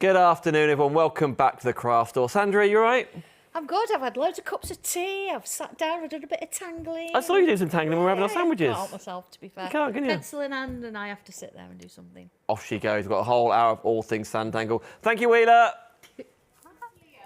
Good afternoon, everyone. Welcome back to the craft store. Sandra, you all right? I'm good. I've had loads of cups of tea. I've sat down. I've done a bit of tangling. I saw you do some tangling when we were having our sandwiches. I can't help myself, to be fair. You can't, can you? Pencil in hand, and I have to sit there and do something. Off she goes. We've got a whole hour of all things Sanntangle. Thank you, Wheeler.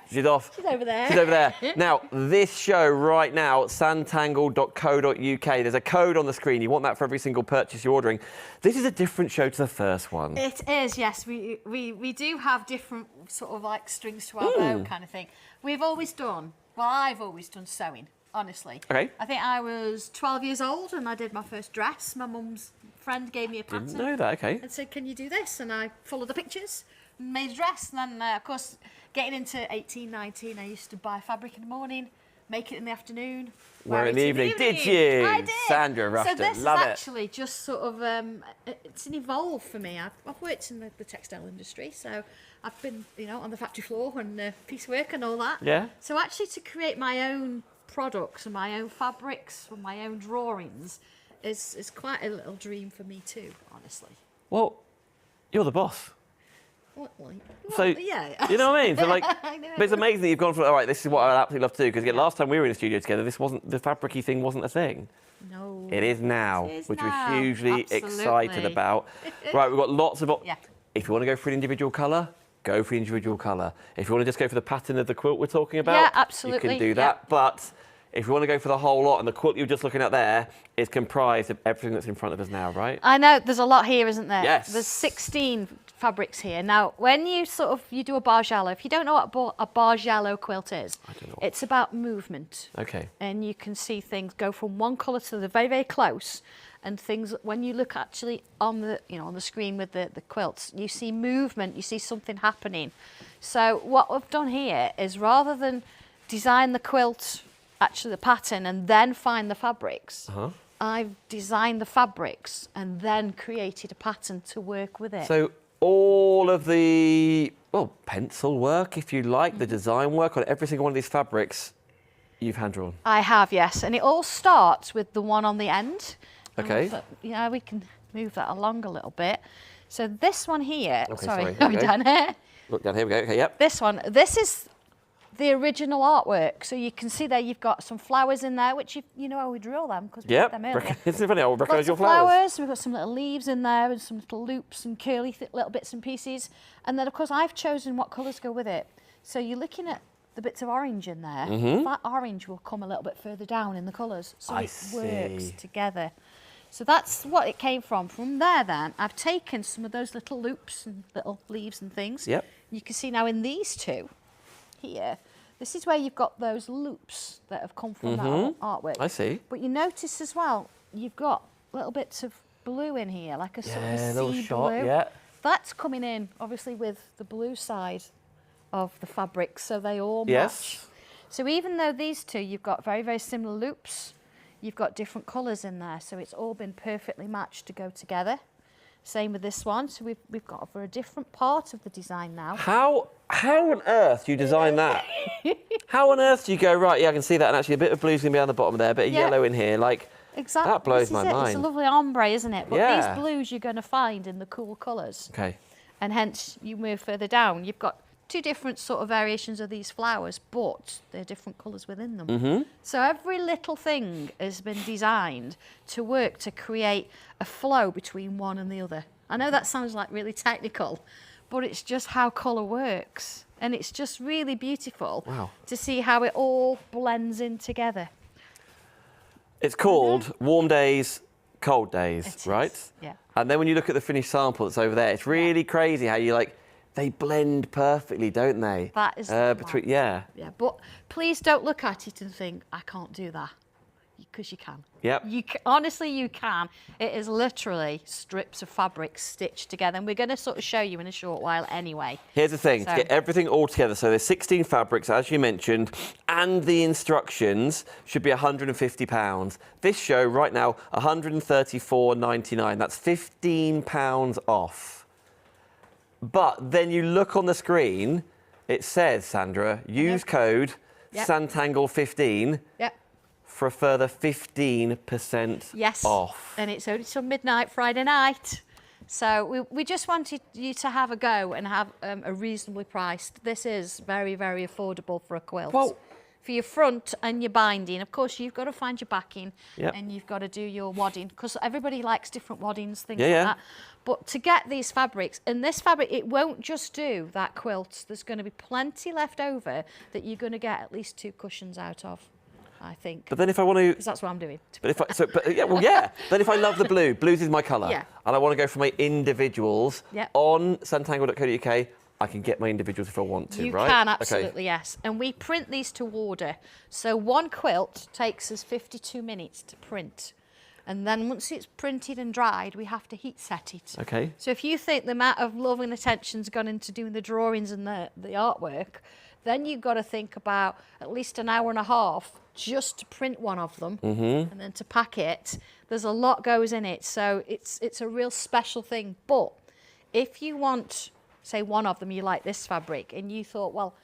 She's off. She's over there. She's over there. Now, this show right now, sanntangle.co.uk. There's a code on the screen. You want that for every single purchase you're ordering. This is a different show to the first one. It is, yes. We do have different sort of like strings to our bow kind of thing. We've always done, well, I've always done sewing, honestly. Okay. I think I was 12 years old and I did my first dress. My mum's friend gave me a pattern. Didn't know that, okay. And said, can you do this? And I followed the pictures and made a dress. And then, of course, getting into 18, 19, I used to buy fabric in the morning, make it in the afternoon. Wear it in the evening. Did you? I did. Sandra Ruffton, so this love is it. actually just sort of, it's an evolve for me. I've worked in the textile industry, so I've been, you know, on the factory floor and piecework and all that. Yeah. So actually to create my own products and my own fabrics and my own drawings is quite a little dream for me too, honestly. Well, you're the boss. So, yeah. you know what I mean? So, like, I know. but it's amazing that you've gone for, all right, this is what I absolutely love to do. Because last time we were in the studio together, this wasn't, the fabric-y thing wasn't a thing. No. It is now, It is which now. we're hugely Absolutely. excited about. Right, we've got lots of... Yeah. If you want to go for an individual colour, go for an individual colour. If you want to just go for the pattern of the quilt we're talking about, Yeah, absolutely. you can do that. Yeah. But if you want to go for the whole lot, and the quilt you're just looking at there is comprised of everything that's in front of us now, right? I know, there's a lot here, isn't there? Yes. There's 16 fabrics here. Now, when you you do a Bargello, if you don't know what a Bargello quilt is, I don't know. it's about movement. Okay. And you can see things go from one colour to the very, very close. And things, when you look actually on the, on the screen with the quilts, you see movement, you see something happening. So what we've done here is rather than design the quilt, actually the pattern, and then find the fabrics, I've designed the fabrics and then created a pattern to work with it. So all of the, well, pencil work, if you like, the design work on every single one of these fabrics, you've hand-drawn. I have, yes. And it all starts with the one on the end. Okay. Yeah, we can move that along a little bit. So this one here, Okay, sorry, sorry, are we okay. done here? Look down here we go. Okay, yep. This one, this is the original artwork. So you can see there you've got some flowers in there, which you know how we drill them because we did them earlier. It's funny, I'll recognise Lots your of flowers. We've got some little leaves in there and some little loops and curly little bits and pieces. And then, of course, I've chosen what colours go with it. So you're looking at the bits of orange in there. That orange will come a little bit further down in the colours. So it works together. So that's what it came from. From there, then, I've taken some of those little loops and little leaves and things. Yep. You can see now in these two here, this is where you've got those loops that have come from that artwork. I see. But you notice as well, you've got little bits of blue in here, like a sort of a little sea shot, blue. yeah. That's coming in, obviously, with the blue side of the fabric, so they all match. Yes. So even though these two, you've got very, very similar loops, you've got different colours in there, so it's all been perfectly matched to go together. Same with this one, so we've got for a different part of the design now. How on earth do you design that? How on earth do you go, right, yeah, I can see that, and actually a bit of blue's going to be on the bottom there, a bit of yellow in here, like, exactly. that blows my mind. It's a lovely ombre, isn't it? But Yeah. these blues you're going to find in the cool colours. Okay. And hence, you move further down, you've got two different sort of variations of these flowers, but they're different colours within them. So every little thing has been designed to work to create a flow between one and the other. I know that sounds like really technical, but it's just how colour works. And it's just really beautiful to see how it all blends in together. It's called Warm Days, Cold Days, right? Yeah. And then when you look at the finished sample that's over there, it's really crazy how you like, they blend perfectly, don't they? That is yeah. Yeah, but please don't look at it and think, I can't do that. Because you can. Yep. Honestly, you can. It is literally strips of fabric stitched together. And we're going to sort of show you in a short while anyway. Here's the thing, to get everything all together. So there's 16 fabrics, as you mentioned, and the instructions should be £150. This show right now, £134.99. That's £15 off. But then you look on the screen, it says, Sandra, use code Sanntangle15 for a further 15% yes. off. And it's only till midnight Friday night. So we just wanted you to have a go and have a reasonably priced. This is very, very affordable for a quilt. Well, for your front and your binding, of course, you've got to find your backing and you've got to do your wadding, because everybody likes different waddings, things like that. But to get these fabrics, and this fabric, it won't just do that quilt. There's going to be plenty left over that you're going to get at least 2 cushions out of, I think. But then if I want to... Because that's what I'm doing. But if Then if I love the blue, blues is my colour. Yeah. And I want to go for my individuals Yeah. on sanntangle.co.uk. I can get my individuals if I want to, right? You can, absolutely, yes. And we print these to order. So one quilt takes us 52 minutes to print. And then once it's printed and dried, we have to heat set it. Okay. So if you think the amount of love and attention's gone into doing the drawings and the artwork, then you've got to think about at least an hour and a half just to print one of them and then to pack it. There's a lot goes in it. So it's a real special thing. But if you want... say one of them, you like this fabric, and you thought, well,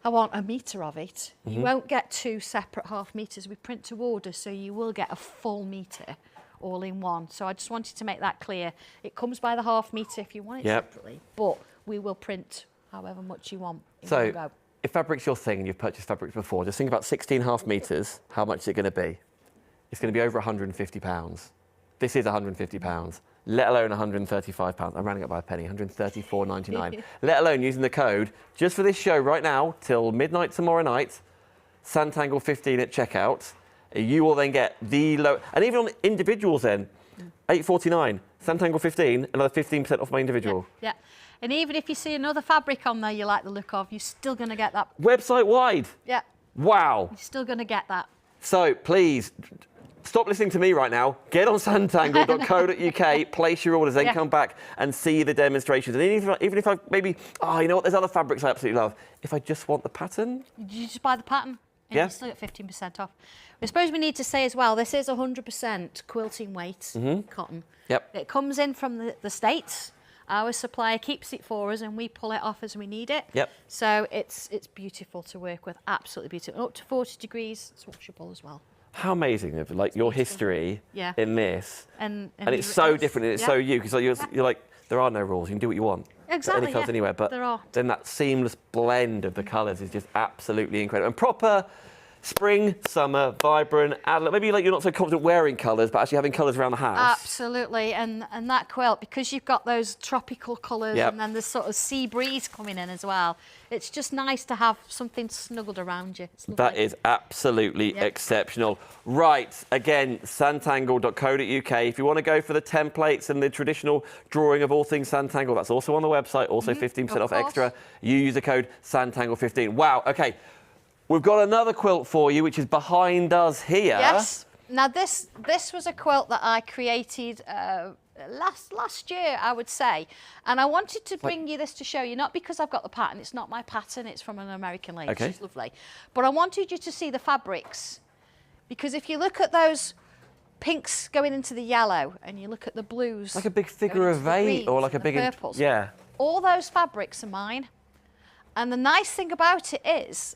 I want a metre of it. You won't get 2 separate half metres. We print to order, so you will get a full metre all in one. So I just wanted to make that clear. It comes by the half metre if you want it separately, but we will print however much you want in one go. If fabric's your thing and you've purchased fabrics before, just think about 16 half metres. How much is it going to be? It's going to be over £150. This is £150. Let alone £135. I'm rounding up by a penny, £134.99. Let alone using the code just for this show right now till midnight tomorrow night, Sanntangle 15 at checkout. You will then get the low, and even on individuals then, £8.49. Sanntangle 15, another 15% off my individual. Yeah. And even if you see another fabric on there you like the look of, you're still going to get that. Website wide. Yeah. Wow. You're still going to get that. So please, stop listening to me right now. Get on sanntangle.co.uk, place your orders, then come back and see the demonstrations. And even if I maybe, you know what, there's other fabrics I absolutely love. If I just want the pattern. You just buy the pattern and you still get 15% off. I suppose we need to say as well, this is 100% quilting weight cotton. Yep. It comes in from the States. Our supplier keeps it for us and we pull it off as we need it. Yep. So it's beautiful to work with, absolutely beautiful. And up to 40 degrees, it's washable as well. How amazing of like your history in this, and it's so different and it's so you, because you're like, there are no rules, you can do what you want. Exactly. Any colours anywhere, but then that seamless blend of the colours is just absolutely incredible. And proper spring, summer, vibrant, maybe like you're not so confident wearing colours, but actually having colours around the house. Absolutely, and that quilt, because you've got those tropical colours and then there's sort of sea breeze coming in as well, it's just nice to have something snuggled around you. That is absolutely exceptional. Right, again, sanntangle.co.uk. If you want to go for the templates and the traditional drawing of all things Sanntangle, that's also on the website, also 15% off extra. You use the code Sanntangle15. Wow, okay. We've got another quilt for you, which is behind us here. Yes. Now, this was a quilt that I created last year, I would say. And I wanted to bring you this to show you, not because I've got the pattern. It's not my pattern. It's from an American lady. She's lovely. But I wanted you to see the fabrics. Because if you look at those pinks going into the yellow and you look at the blues. Like a big figure of eight or like a big... purples. Yeah. All those fabrics are mine. And the nice thing about it is,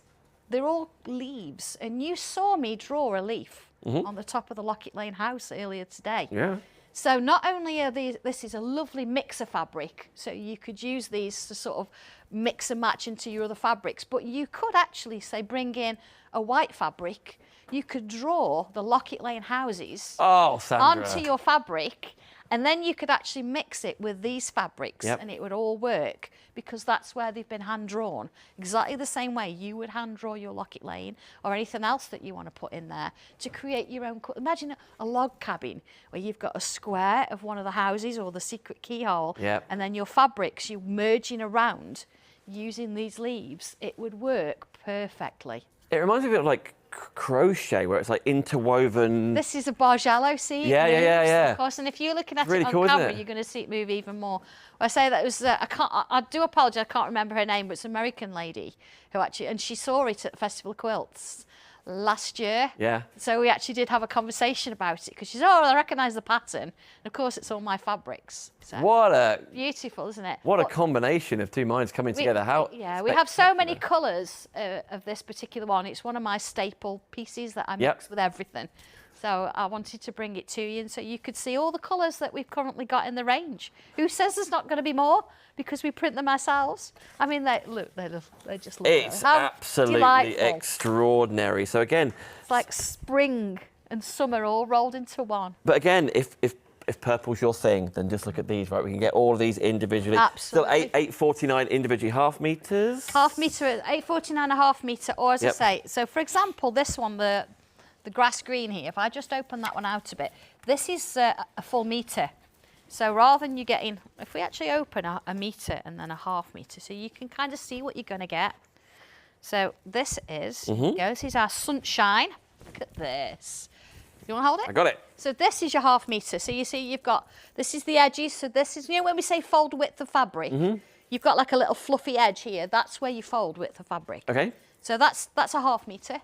they're all leaves, and you saw me draw a leaf on the top of the Lockett Lane house earlier today. Yeah. So not only are this is a lovely mix of fabric, so you could use these to sort of mix and match into your other fabrics, but you could actually, say, bring in a white fabric. You could draw the Lockett Lane houses onto your fabric, and then you could actually mix it with these fabrics and it would all work, because that's where they've been hand drawn. Exactly the same way you would hand draw your Lockett Lane or anything else that you want to put in there to create your own. Imagine a log cabin where you've got a square of one of the houses or the secret keyhole, and then your fabrics you merging around using these leaves. It would work perfectly. It reminds me of like crochet, where it's like interwoven. This is a Bargello, see? Yeah. Of course, and if you're looking at really it on cool, camera, you're going to see it move even more. I say that it was, I do apologise, I can't remember her name, but it's an American lady who actually, and she saw it at the Festival of Quilts last year. Yeah. So we actually did have a conversation about it, because she's, I recognise the pattern. And of course, it's all my fabrics. So what a... beautiful, isn't it? What a combination of two minds coming together. How... Yeah, we have so many colours of this particular one. It's one of my staple pieces that I mix with everything. So I wanted to bring it to you, and so you could see all the colours that we've currently got in the range. Who says there's not going to be more? Because we print them ourselves. I mean, they just look. It's absolutely delightful. extraordinary. So again, It's like spring and summer all rolled into one. but again, if purple's your thing, then just look at these, right? We can get all of these individually. Absolutely. Still $8.49 individually, half meters. Half metre, $8.49 a half metre, or as I say, so for example, this one, the grass green here, if I just open that one out a bit, this is a full metre. So rather than you getting, if we actually open a metre and then a half metre, so you can kind of see what you're going to get. So this is, this is our sunshine. Look at this. You want to hold it? I got it. So this is your half metre. So you see you've got, this is the edges. So this is, you know when we say fold width of fabric, you've got like a little fluffy edge here. That's where you fold width of fabric. Okay. So that's a half metre.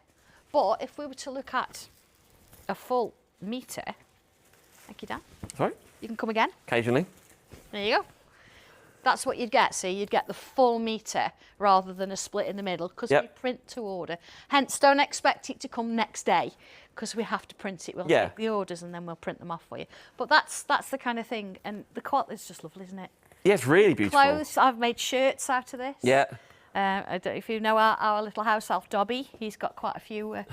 But if we were to look at a full metre, thank you, Dan. Sorry? You can come again. Occasionally. There you go. That's what you'd get. So you'd get the full metre rather than a split in the middle because we print to order. Hence, don't expect it to come next day because we have to print it. We'll take the orders and then we'll print them off for you. But that's the kind of thing. And the quality is just lovely, isn't it? Yeah, it's really beautiful. Clothes, I've made shirts out of this. Yeah. I don't know if you know our little house elf Dobby. He's got quite a few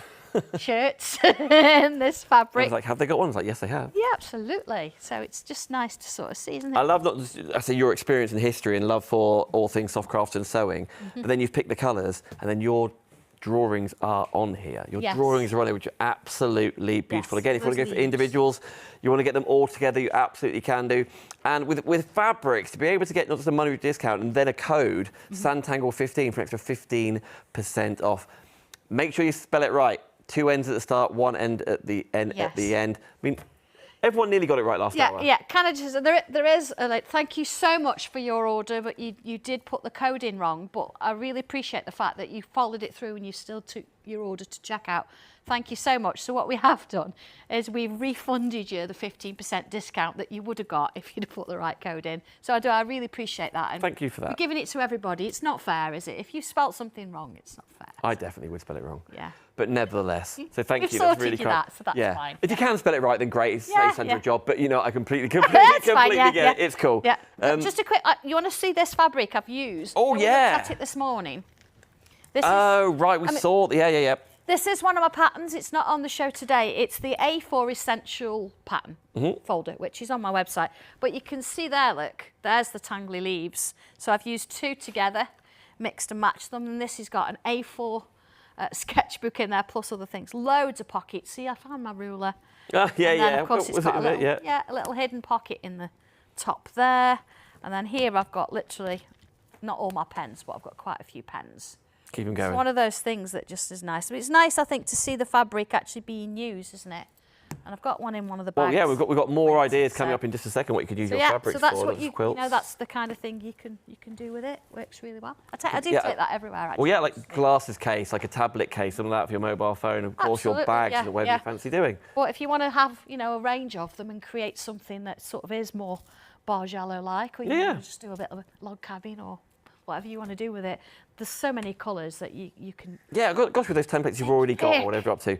shirts in this fabric. I was like, have they got one? I was like, yes, they have. Yeah, absolutely. So it's just nice to sort of see, isn't it? I love not just, I say your experience in history and love for all things soft craft and sewing, but then you've picked the colours and then your drawings are on here. Your drawings are on here, which are absolutely beautiful. Again, if you want to go for individuals, you want to get them all together, you absolutely can do. And with fabrics, to be able to get not just a money discount and then a code, Sanntangle 15 for an extra 15% off. Make sure you spell it right. 2 ends at the start, 1 end at the end. At the end. I mean, everyone nearly got it right last hour. Yeah, kind of just, there is, like, thank you so much for your order, but you did put the code in wrong, but I really appreciate the fact that you followed it through and you still took your order to checkout. Thank you so much. So what we have done is we've refunded you the 15% discount that you would have got if you'd have put the right code in. So I really appreciate that. And thank you for that. We're giving it to everybody. It's not fair, is it? If you spelt something wrong, it's not fair. I definitely would spell it wrong. Yeah. But nevertheless, so thank We've you. Sorted that's really you kind. that, so that's fine. If you can spell it right, then great. It's Sandra a job. But you know, I completely get it. It's cool. Yeah. Just a quick. You want to see this fabric I've used? Oh yeah. We looked at it this morning. This right. We saw. Yeah. This is one of my patterns. It's not on the show today. It's the A4 Essential pattern folder, which is on my website. But you can see there, look, there's the tangly leaves. So I've used 2 together, mixed and matched them. And this has got an A4 sketchbook in there, plus other things. Loads of pockets. See, I found my ruler. Yeah. Then, of course, it's got a little hidden pocket in the top there. And then here I've got literally, not all my pens, but I've got quite a few pens. Keep them going. It's one of those things that just is nice. But it's nice, I think, to see the fabric actually being used, isn't it? And I've got one in one of the bags. Well, yeah, we've got more ideas coming up in just a second. What you could use your fabrics so that's for. what you know. That's the kind of thing you can do with it. Works really well. I do take that everywhere. Actually. Well, yeah, like glasses case, like a tablet case, something like that for your mobile phone. Of course, your bags or whatever you fancy doing. But if you want to have, a range of them and create something that sort of is more Bargello-like, or you want to just do a bit of a log cabin or whatever you want to do with it. There's so many colours that you can... Yeah, gosh, with those templates you've already got or whatever you're up to.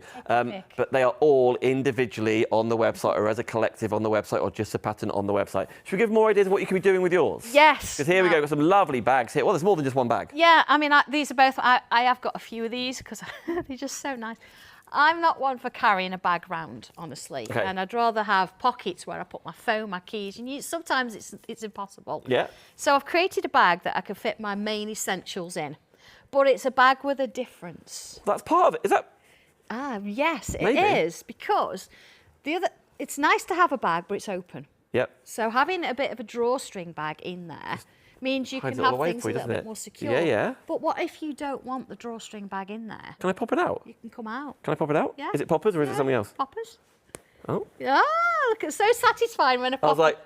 But they are all individually on the website or as a collective on the website or just a pattern on the website. Should we give more ideas of what you can be doing with yours? Yes. Because here we go, got some lovely bags here. Well, there's more than just one bag. Yeah, I mean, these are both... I have got a few of these because they're just so nice. I'm not one for carrying a bag round, honestly. Okay. And I'd rather have pockets where I put my phone, my keys, and sometimes it's impossible. Yeah. So I've created a bag that I can fit my main essentials in, but it's a bag with a difference. That's part of it. Is that? Yes, Maybe. It is, because it's nice to have a bag, but it's open. Yep. So having a bit of a drawstring bag in there means you can have things a little bit more secure. Yeah. But what if you don't want the drawstring bag in there? Can I pop it out? You can come out. Can I pop it out? Yeah. Is it poppers or is it something else? Poppers. Oh. Yeah, look, it's so satisfying when a popper... I was like...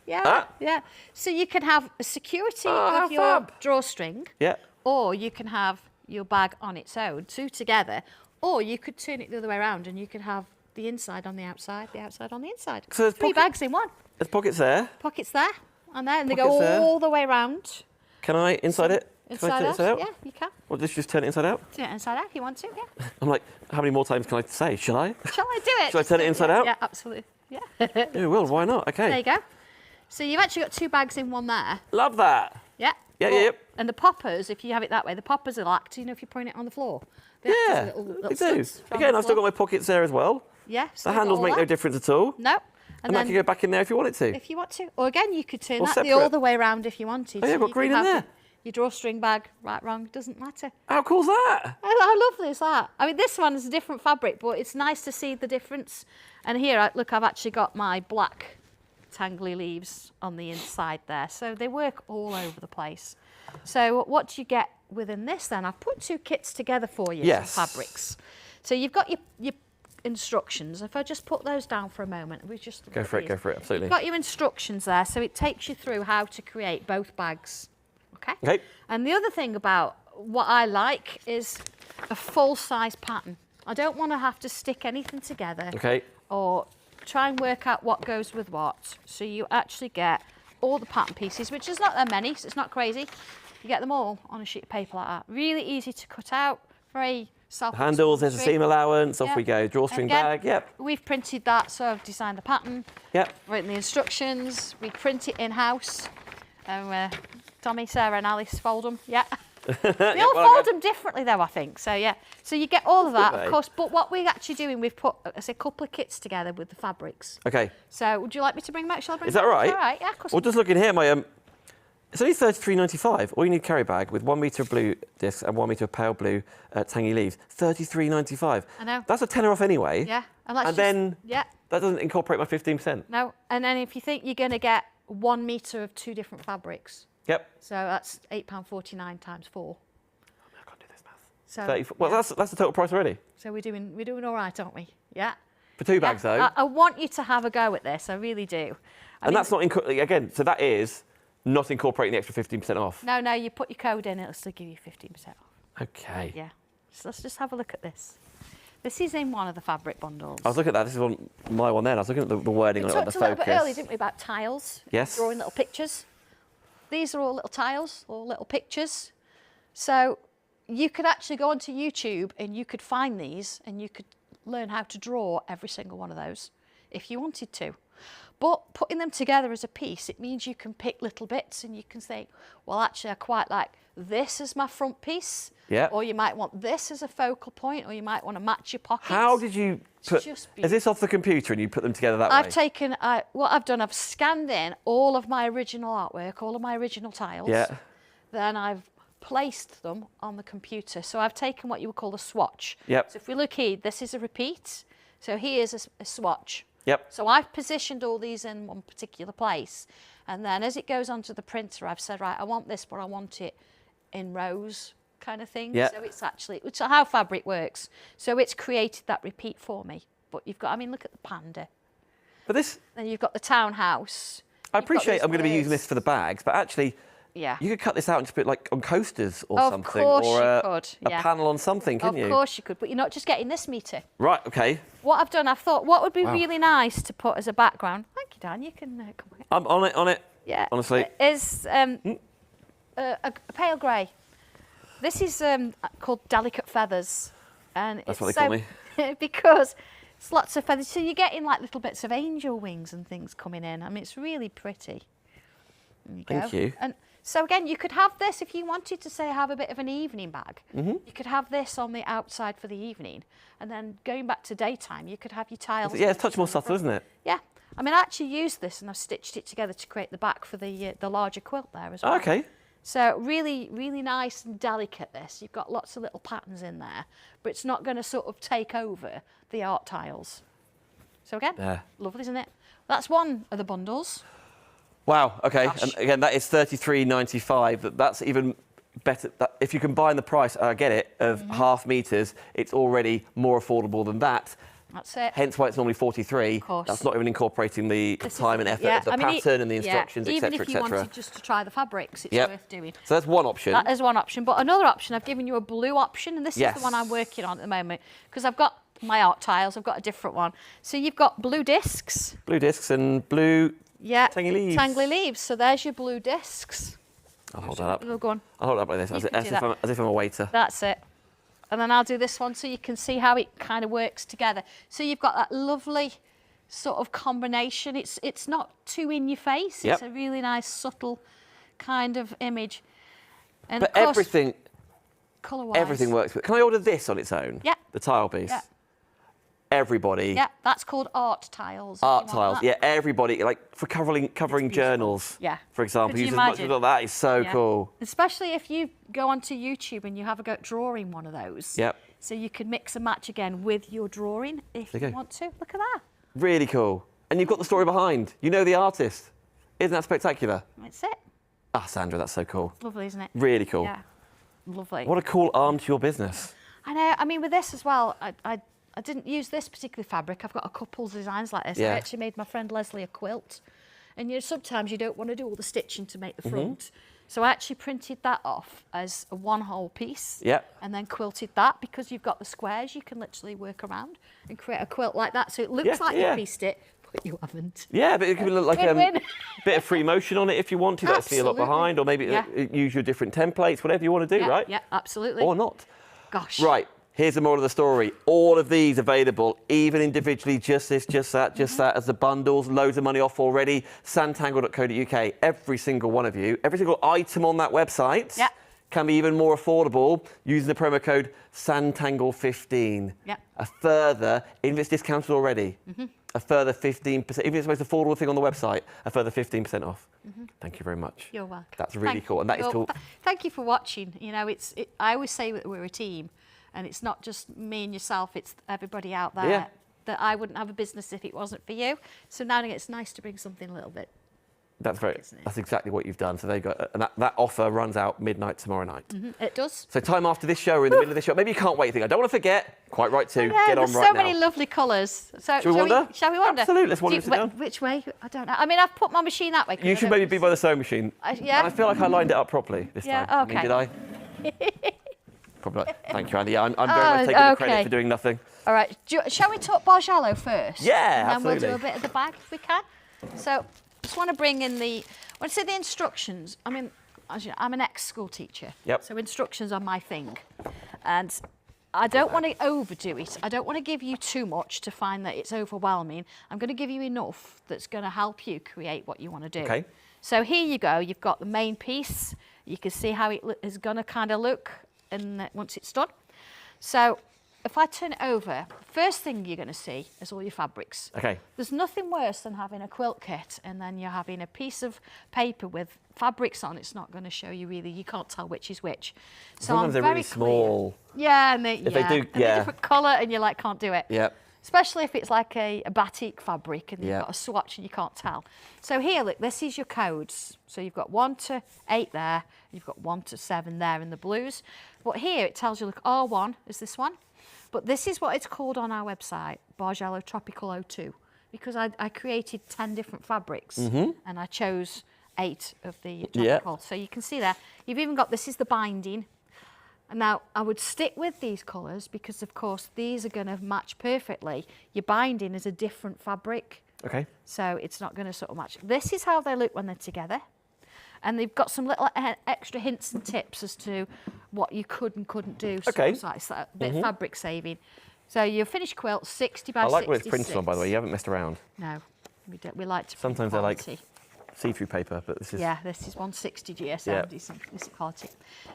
Yeah. So you can have a security of your drawstring. Yeah. Or you can have your bag on its own, 2 together. Or you could turn it the other way around and you could have the inside on the outside, the outside on the inside. So there's 3 bags in one. There's pockets there. Pockets there and there, and they Pockets go there. all the way round. Can I inside it? Can I turn it inside out? Yeah, you can. Or just turn it inside out? Turn it inside out if you want to, yeah. I'm like, how many more times can I say? Shall I? Shall I do it? Shall I turn it inside out? Yeah, absolutely. Yeah. Yeah, well, why not? Okay. There you go. So you've actually got 2 bags in one there. Love that. Yeah. Yeah. And the poppers, if you have it that way, the poppers are like, you know, if you're putting it on the floor. They act as little they do. studs on Again, the I've still got floor. my pockets there as well. Yeah. The handles make no difference at all. No. And that can go back in there if you want it to. If you want to. Or again, you could turn Or that separate. the other way around if you wanted. Oh, yeah, So got you green could in have there. Your drawstring bag, right, wrong, doesn't matter. How cool's that? How lovely is that? I mean, this one is a different fabric, but it's nice to see the difference. And here, look, I've actually got my black tangly leaves on the inside there. So they work all over the place. So what do you get within this then? I've put 2 kits together for you, Yes. some fabrics. So you've got your instructions. If I just put those down for a moment, we just Go for it, absolutely. You've got your instructions there, so it takes you through how to create both bags. Okay. And the other thing about what I like is a full-size pattern. I don't want to have to stick anything together. Okay. Or try and work out what goes with what. So you actually get all the pattern pieces, which is not that many, so it's not crazy. You get them all on a sheet of paper like that. Really easy to cut out, very self-explanatory. Handles, there's a seam allowance, off Yep. we go. Drawstring Again, bag, yep. We've printed that, so I've designed the pattern. Yep. Written the instructions. We print it in-house. Tommy, Sarah and Alice fold them, yeah. They all fold them differently though, I think. So yeah, so you get all of that, of course. But what we're actually doing, we've put a couple of kits together with the fabrics. Okay. So would you like me to bring back? Shall I bring? Is that back? right? All right, yeah, of course. Well, just looking here, my it's only $33.95. All you need carry bag with 1 metre of blue discs and 1 metre of pale blue tangy leaves. $33.95. I know. That's a tenner off anyway. Yeah, and then yeah. That doesn't incorporate my 15%. No, and then if you think you're going to get 1 metre of 2 different fabrics. Yep. So that's £8.49 times 4. I can't do this math. So 34. Well, yeah. that's the total price already. So we're doing all right, aren't we? Yeah. For 2 bags though. I want you to have a go at this. I really do. I mean, that's not again. So that is not incorporating the extra 15% off. No, you put your code in, it'll still give you 15% off. Okay. Yeah. So let's just have a look at this. This is in one of the fabric bundles. I was looking at that. This is my one then. I was looking at the wording on it, like the We talked a little focus. bit earlier, didn't we, about tiles? Yes. Drawing little pictures. These are all little tiles, all little pictures. So you could actually go onto YouTube and you could find these and you could learn how to draw every single one of those if you wanted to. But putting them together as a piece, it means you can pick little bits and you can say, well, actually, I quite like this as my front piece. Yeah. Or you might want this as a focal point, or you might want to match your pockets. How did you put... just Is this off the computer and you put them together that way? I've taken, what I've done, I've scanned in all of my original artwork, all of my original tiles. Yeah. Then I've placed them on the computer. So I've taken what you would call a swatch. Yep. So if we look here, this is a repeat. So here's a swatch. Yep. So I've positioned all these in one particular place. And then as it goes onto the printer, I've said, right, I want this, but I want it in rows kind of thing. Yeah. So it's actually, which is how fabric works. So it's created that repeat for me. But you've got, I mean, look at the panda. But this... Then you've got the townhouse. I appreciate I'm going to be using this for the bags, but actually... Yeah. You could cut this out and just put like on coasters or Of something. course or you could, a yeah. panel on something, couldn't you? Of course you could, but you're not just getting this metre. Right, okay. What I've done, I've thought, what would be really nice to put as a background? Thank you, Dan. You can come here. I'm on it. Yeah. Honestly. Is a pale grey. This is called delicate feathers, and That's it's what they call me. because it's lots of feathers. So you're getting like little bits of angel wings and things coming in. I mean, it's really pretty. There you Thank go. you. And so again, you could have this if you wanted to say have a bit of an evening bag. You could have this on the outside for the evening, and then going back to daytime, you could have your tiles. Yeah, it's a touch more subtle, isn't it? Yeah. I mean, I actually used this and I've stitched it together to create the back for the larger quilt there as well. Okay. So really, really nice and delicate this. You've got lots of little patterns in there, but it's not going to sort of take over the art tiles. So again, lovely, isn't it? That's one of the bundles. Wow, okay. Gosh. And again, that is $33.95. That's even better. If you combine the price, I get it, of half metres, it's already more affordable than that. That's it. Hence why it's normally 43. Of course. That's not even incorporating the time and effort of the pattern and the instructions, even etc., if you wanted just to try the fabrics, it's worth doing. So that's one option. That is one option. But another option, I've given you a blue option, and this is the one I'm working on at the moment, because I've got my art tiles, I've got a different one. So you've got blue discs. Blue discs and blue tangy leaves. Tangly leaves. So there's your blue discs. I'll hold that up. Oh, go on. I'll hold it up like this, as if I'm a waiter. That's it. And then I'll do this one so you can see how it kind of works together. So you've got that lovely sort of combination. It's not too in your face. Yep. It's a really nice, subtle kind of image. And But of course, everything colour-wise. works. Can I order this on its own? Yeah. The tile piece? Yeah. Everybody. Yeah, that's called art tiles. if Art you want tiles, that. yeah, everybody, like for covering journals, Yeah. for example. Could you Use as much imagine? of that is so Yeah. cool. Especially if you go onto YouTube and you have a go at drawing one of those. Yep. So you can mix and match again with your drawing if There you you go. want to. Look at that. Really cool. And you've got the story behind. You know the artist. Isn't that spectacular? That's it. Ah, Sandra, that's so cool. Lovely, isn't it? Really cool. Yeah. Lovely. What a cool arm to your business. I know. I mean, with this as well, I didn't use this particular fabric. I've got a couple of designs like this. Yeah. I actually made my friend Leslie a quilt. And you know, sometimes you don't want to do all the stitching to make the Mm-hmm. front. So I actually printed that off as a one-hole piece. Yep. And then quilted that because you've got the squares. You can literally work around and create a quilt like that. So it looks like you pieced it, but you haven't. Yeah, but it could look like a Win-win. bit of free motion on it if you want to. Let's see a lot Absolutely. behind, or maybe Yeah. use your different templates, whatever you want to do, Yeah, right? yeah, absolutely. Or not. Gosh. Right, here's the moral of the story. All of these available, even individually, just this, just that, just that, as the bundles, loads of money off already. Sanntangle.co.uk, every single one of you, every single item on that website Yeah. can be even more affordable using the promo code Sanntangle15. Yeah. A further, even if it's discounted already, a further 15%, even if it's the most affordable thing on the website, a further 15% off. Thank you very much. You're welcome. That's really cool. And that is cool. Thank you for watching. You know, I always say that we're a team, and it's not just me and yourself, it's everybody out there. Yeah. That I wouldn't have a business if it wasn't for you. So now it's nice to bring something a little bit. That's exactly what you've done. So there you go. And that offer runs out midnight tomorrow night. It does. So time after this show, or in the middle of this show, maybe you can't wait. You think, I don't want to forget. Quite right too. Yeah, Get on there's right so now. many lovely colours. So Shall we wander? Shall we wander? Absolutely. Let's wander sit down. Which way? I don't know. I mean, I've put my machine that way. 'cause You I should don't- maybe be by the sewing machine. Yeah. And I feel like I lined it up properly this Yeah, time. I mean, okay. did I? Probably. Thank you, Andy. I'm very much taking the credit okay. for doing nothing. All right. Shall we talk Bargello first? Yeah, And then we'll do absolutely. a bit of the bag if we can. So just want to bring in when I say the instructions, I mean, as you know, I'm an ex-school teacher. Yep. So instructions are my thing. And I don't want to overdo it. I don't want to give you too much to find that it's overwhelming. I'm going to give you enough that's going to help you create what you want to do. Okay. So here you go. You've got the main piece. You can see how it is going to kind of look once it's done. So if I turn it over, first thing you're going to see is all your fabrics. Okay. There's nothing worse than having a quilt kit and then you're having a piece of paper with fabrics on. It's not going to show you really. You can't tell which is which. So Sometimes I'm they're very really clear. small. Yeah, and If they do, and they're yeah. different colour and you're like, can't do it. Yep. Especially if it's like a batik fabric and you've Yeah. got a swatch and you can't tell. So here, look, this is your codes. So you've got 1 to 8 there, you've got 1 to 7 there in the blues. But here it tells you, look, R1 is this one. But this is what it's called on our website, Bargello Tropical 02, because I created 10 different fabrics and I chose 8 of the tropical. So you can see there, you've even got, this is the binding. And now I would stick with these colours because of course these are going to match perfectly. Your binding is a different fabric. Okay. So it's not going to sort of match. This is how they look when they're together. And they've got some little extra hints and tips as to what you could and couldn't do. Okay. So it's like a bit of fabric saving. So your finished quilt, 60 by 66. I like where it's printed on, by the way. You haven't messed around. No, we don't. We like to print Sometimes they're like quality. see-through paper, but this is... Yeah, this is 160 GSM, Yeah. decent quality.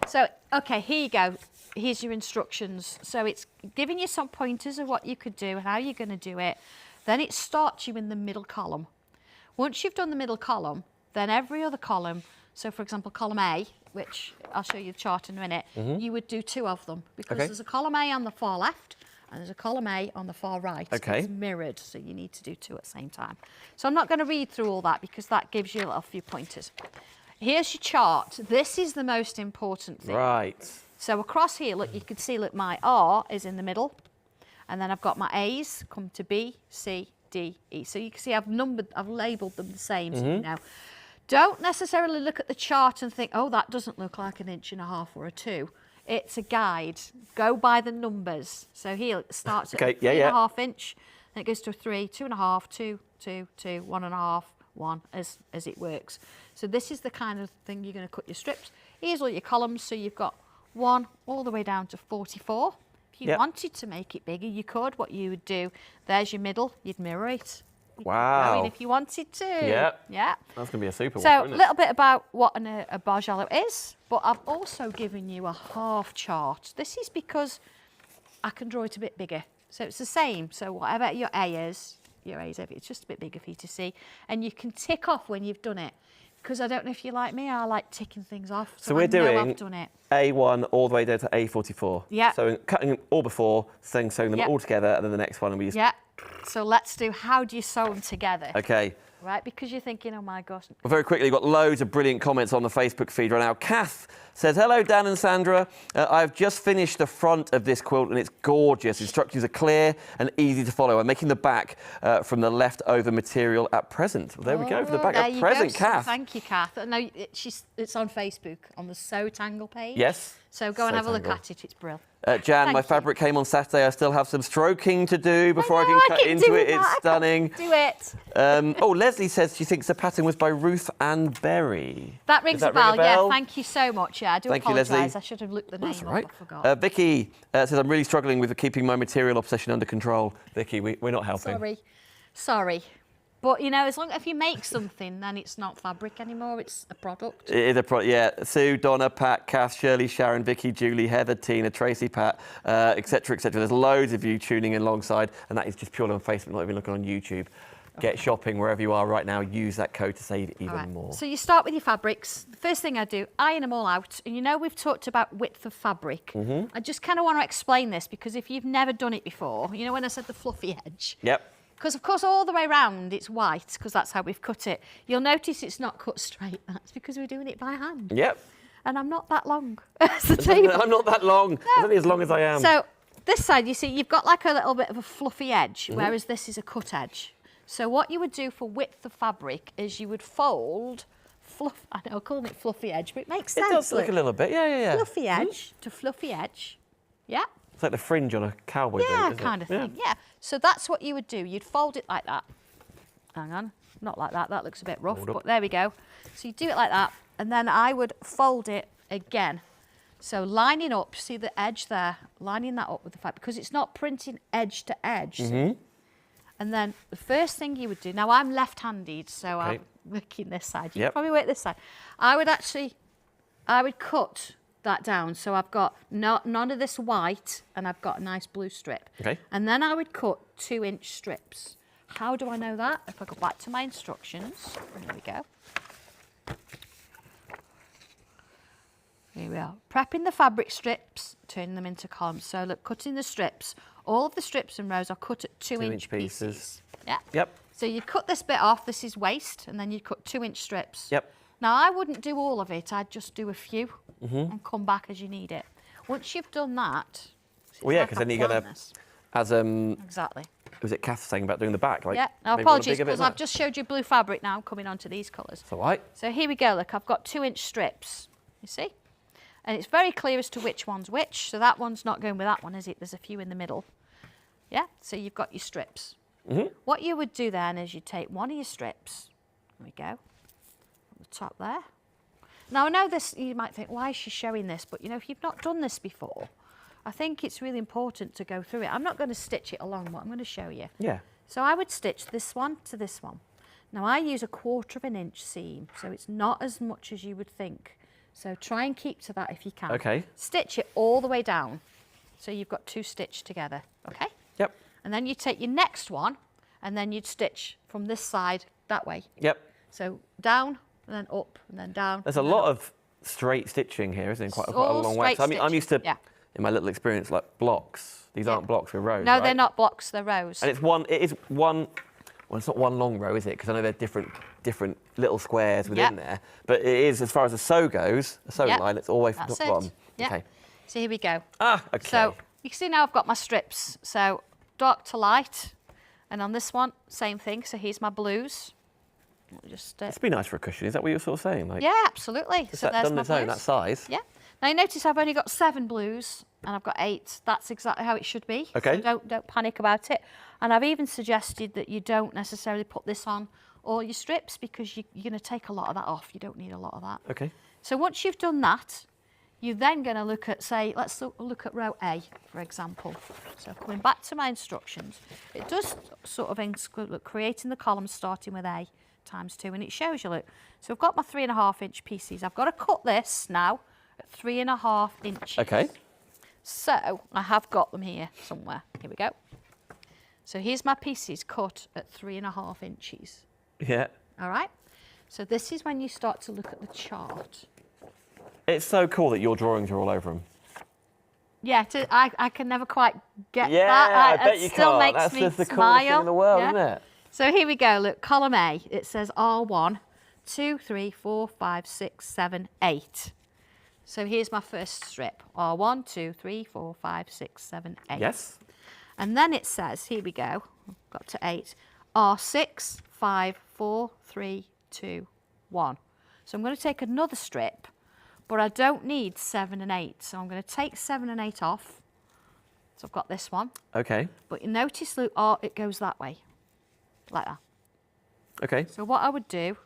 So, okay, here you go. Here's your instructions. So it's giving you some pointers of what you could do and how you're going to do it. Then it starts you in the middle column. Once you've done the middle column, then every other column, so for example, column A, which I'll show you the chart in a minute, you would do 2 of them because Okay. there's a column A on the far left and there's a column A on the far right. Okay. It's mirrored, so you need to do 2 at the same time. So I'm not going to read through all that because that gives you a little few pointers. Here's your chart. This is the most important thing. Right. So across here, look, you can see, look, my R is in the middle. And then I've got my A's come to B, C, D, E. So you can see I've labelled them the same, so you know. Don't necessarily look at the chart and think, oh, that doesn't look like 1.5 inches or a 2. It's a guide. Go by the numbers. So here it starts at 3.5 inch, then it goes to a 3, 2.5, 2, 2, 2, 1.5, one as it works. So this is the kind of thing you're going to cut your strips. Here's all your columns, so you've got 1 all the way down to 44. If you wanted to make it bigger, you could. What you would do, there's your middle, you'd mirror it. Wow. If you wanted to. Yeah. Yeah. That's going to be a super So one, a little bit about what a Bargello is, but I've also given you a half chart. This is because I can draw it a bit bigger. So it's the same. So whatever your A is, it's just a bit bigger for you to see. And you can tick off when you've done it. Because I don't know if you're like me, I like ticking things off. So we're doing I've done it. A1 all the way down to A44. Yeah. So cutting them all before, sewing them all together, and then the next one, and we just... Yeah. So let's do, how do you sew them together? Okay. Right, because you're thinking, oh my gosh. Well, very quickly, we've got loads of brilliant comments on the Facebook feed right now. Kath says, hello, Dan and Sandra. I've just finished the front of this quilt and it's gorgeous. Instructions are clear and easy to follow. I'm making the back from the leftover material at present. Well, there we go, for the back at present, Kath. Thank you, Kath. No, it's on Facebook, on the Sanntangle page. Yes. So go and have a look at it, it's brilliant. Jan, my fabric came on Saturday. I still have some stroking to do before I can cut into it. It's stunning. Do it. Oh, Leslie says she thinks the pattern was by Ruth Ann Berry. That rings a bell, yeah. Thank you so much. Yeah, I do apologise. I should have looked the name up. I forgot. Vicky says, I'm really struggling with keeping my material obsession under control. Vicky, we're not helping. Sorry. But, you know, as long as if you make something, then it's not fabric anymore, it's a product. It is a product, yeah. Sue, Donna, Pat, Kath, Shirley, Sharon, Vicky, Julie, Heather, Tina, Tracy, Pat, etc., etc. There's loads of you tuning in alongside, and that is just purely on Facebook, not even looking on YouTube. Get shopping wherever you are right now. Use that code to save even more. So you start with your fabrics. The first thing I do, iron them all out. And you know we've talked about width of fabric. I just kind of want to explain this because if you've never done it before, you know when I said the fluffy edge? Yep. Because, of course, all the way round it's white because that's how we've cut it. You'll notice it's not cut straight. That's because we're doing it by hand. Yep. And I'm not that long. I'm not that long. No. I'm only as long as I am. So this side, you see, you've got like a little bit of a fluffy edge, whereas this is a cut edge. So what you would do for width of fabric is you would fold, I know, I'm calling it fluffy edge, but it makes sense. It does look a little bit, yeah. Fluffy edge to fluffy edge, yeah. It's like the fringe on a cowboy boot, isn't it? Kind of thing, yeah. So that's what you would do. You'd fold it like that. Hang on, not like that. That looks a bit rough, but there we go. So you do it like that, and then I would fold it again. So lining up, see the edge there, lining that up with the fabric, because it's not printing edge to edge. And then the first thing you would do, now I'm left-handed, so I'm working this side. You probably work this side. I would cut that down. So I've got none of this white and I've got a nice blue strip. Okay. And then I would cut 2-inch strips. How do I know that? If I go back to my instructions, there we go. Here we are. Prepping the fabric strips, turning them into columns. So look, cutting the strips. All of the strips and rows are cut at 2-inch pieces. Yeah. Yep. So you cut this bit off, this is waist, and then you cut 2-inch strips. Yep. Now I wouldn't do all of it, I'd just do a few and come back as you need it. Once you've done that, well, yeah, because then you're gonna, as exactly. Was it Kath saying about doing the back? Like, yeah. Now apologies because I've just showed you blue fabric. Now I'm coming on to these colours. It's all right. So here we go. Look, I've got 2-inch strips. You see, and it's very clear as to which one's which. So that one's not going with that one, is it? There's a few in the middle. Yeah. So you've got your strips. What you would do then is you take one of your strips. There we go. On the top there. Now I know this, you might think, why is she showing this? But you know, if you've not done this before, I think it's really important to go through it. I'm not going to stitch it along, but I'm going to show you. Yeah. So I would stitch this one to this one. Now I use a 1/4 inch seam, so it's not as much as you would think. So try and keep to that if you can. Okay. Stitch it all the way down. So you've got 2 stitched together, okay? Yep. And then you take your next one, and then you'd stitch from this side that way. Yep. So down, and then up, and then down. There's a lot of straight stitching here, isn't it? Quite a long way. So I'm used to, in my little experience, like blocks. These aren't blocks, they're rows. No, they're not blocks, they're rows. And it is one, well, it's not one long row, is it? Because I know they're different little squares within there. But it is, as far as the sew goes, the sewing line, it's always from top to bottom. Yeah. Okay. So here we go. Ah, okay. So you can see now I've got my strips. So dark to light. And on this one, same thing. So here's my blues. Just, it's be nice for a cushion. Is that what you're sort of saying? Like, yeah, absolutely. So there's my blues. That size. Yeah. Now you notice I've only got 7 blues and I've got 8. That's exactly how it should be. Okay. So don't panic about it. And I've even suggested that you don't necessarily put this on all your strips because you're going to take a lot of that off. You don't need a lot of that. Okay. So once you've done that, you're then going to look at, say, let's look at row A, for example. So coming back to my instructions, it does sort of include creating the columns starting with A times 2, and it shows you, look. So I've got my 3.5-inch pieces. I've got to cut this now at 3.5 inches. Okay. So I have got them here somewhere. Here we go. So here's my pieces cut at 3.5 inches. Yeah. All right. So this is when you start to look at the chart. It's so cool that your drawings are all over them. Yeah, I can never quite get Yeah, that. I bet you still can't. makes That's me just the smile. coolest thing in the world, Yeah. isn't it? So here we go. Look, column A. It says R1, 2, 3, 4, 5, 6, 7, 8. So here's my first strip. R1, 2, 3, 4, 5, 6, 7, 8. Yes. And then it says, here we go, got to 8, R6, 5, 4, 3, 2, 1. So I'm going to take another strip, but I don't need 7 and 8. So I'm going to take 7 and 8 off. So I've got this one. Okay. But you notice, look, it goes that way, like that. Okay. So what I would do,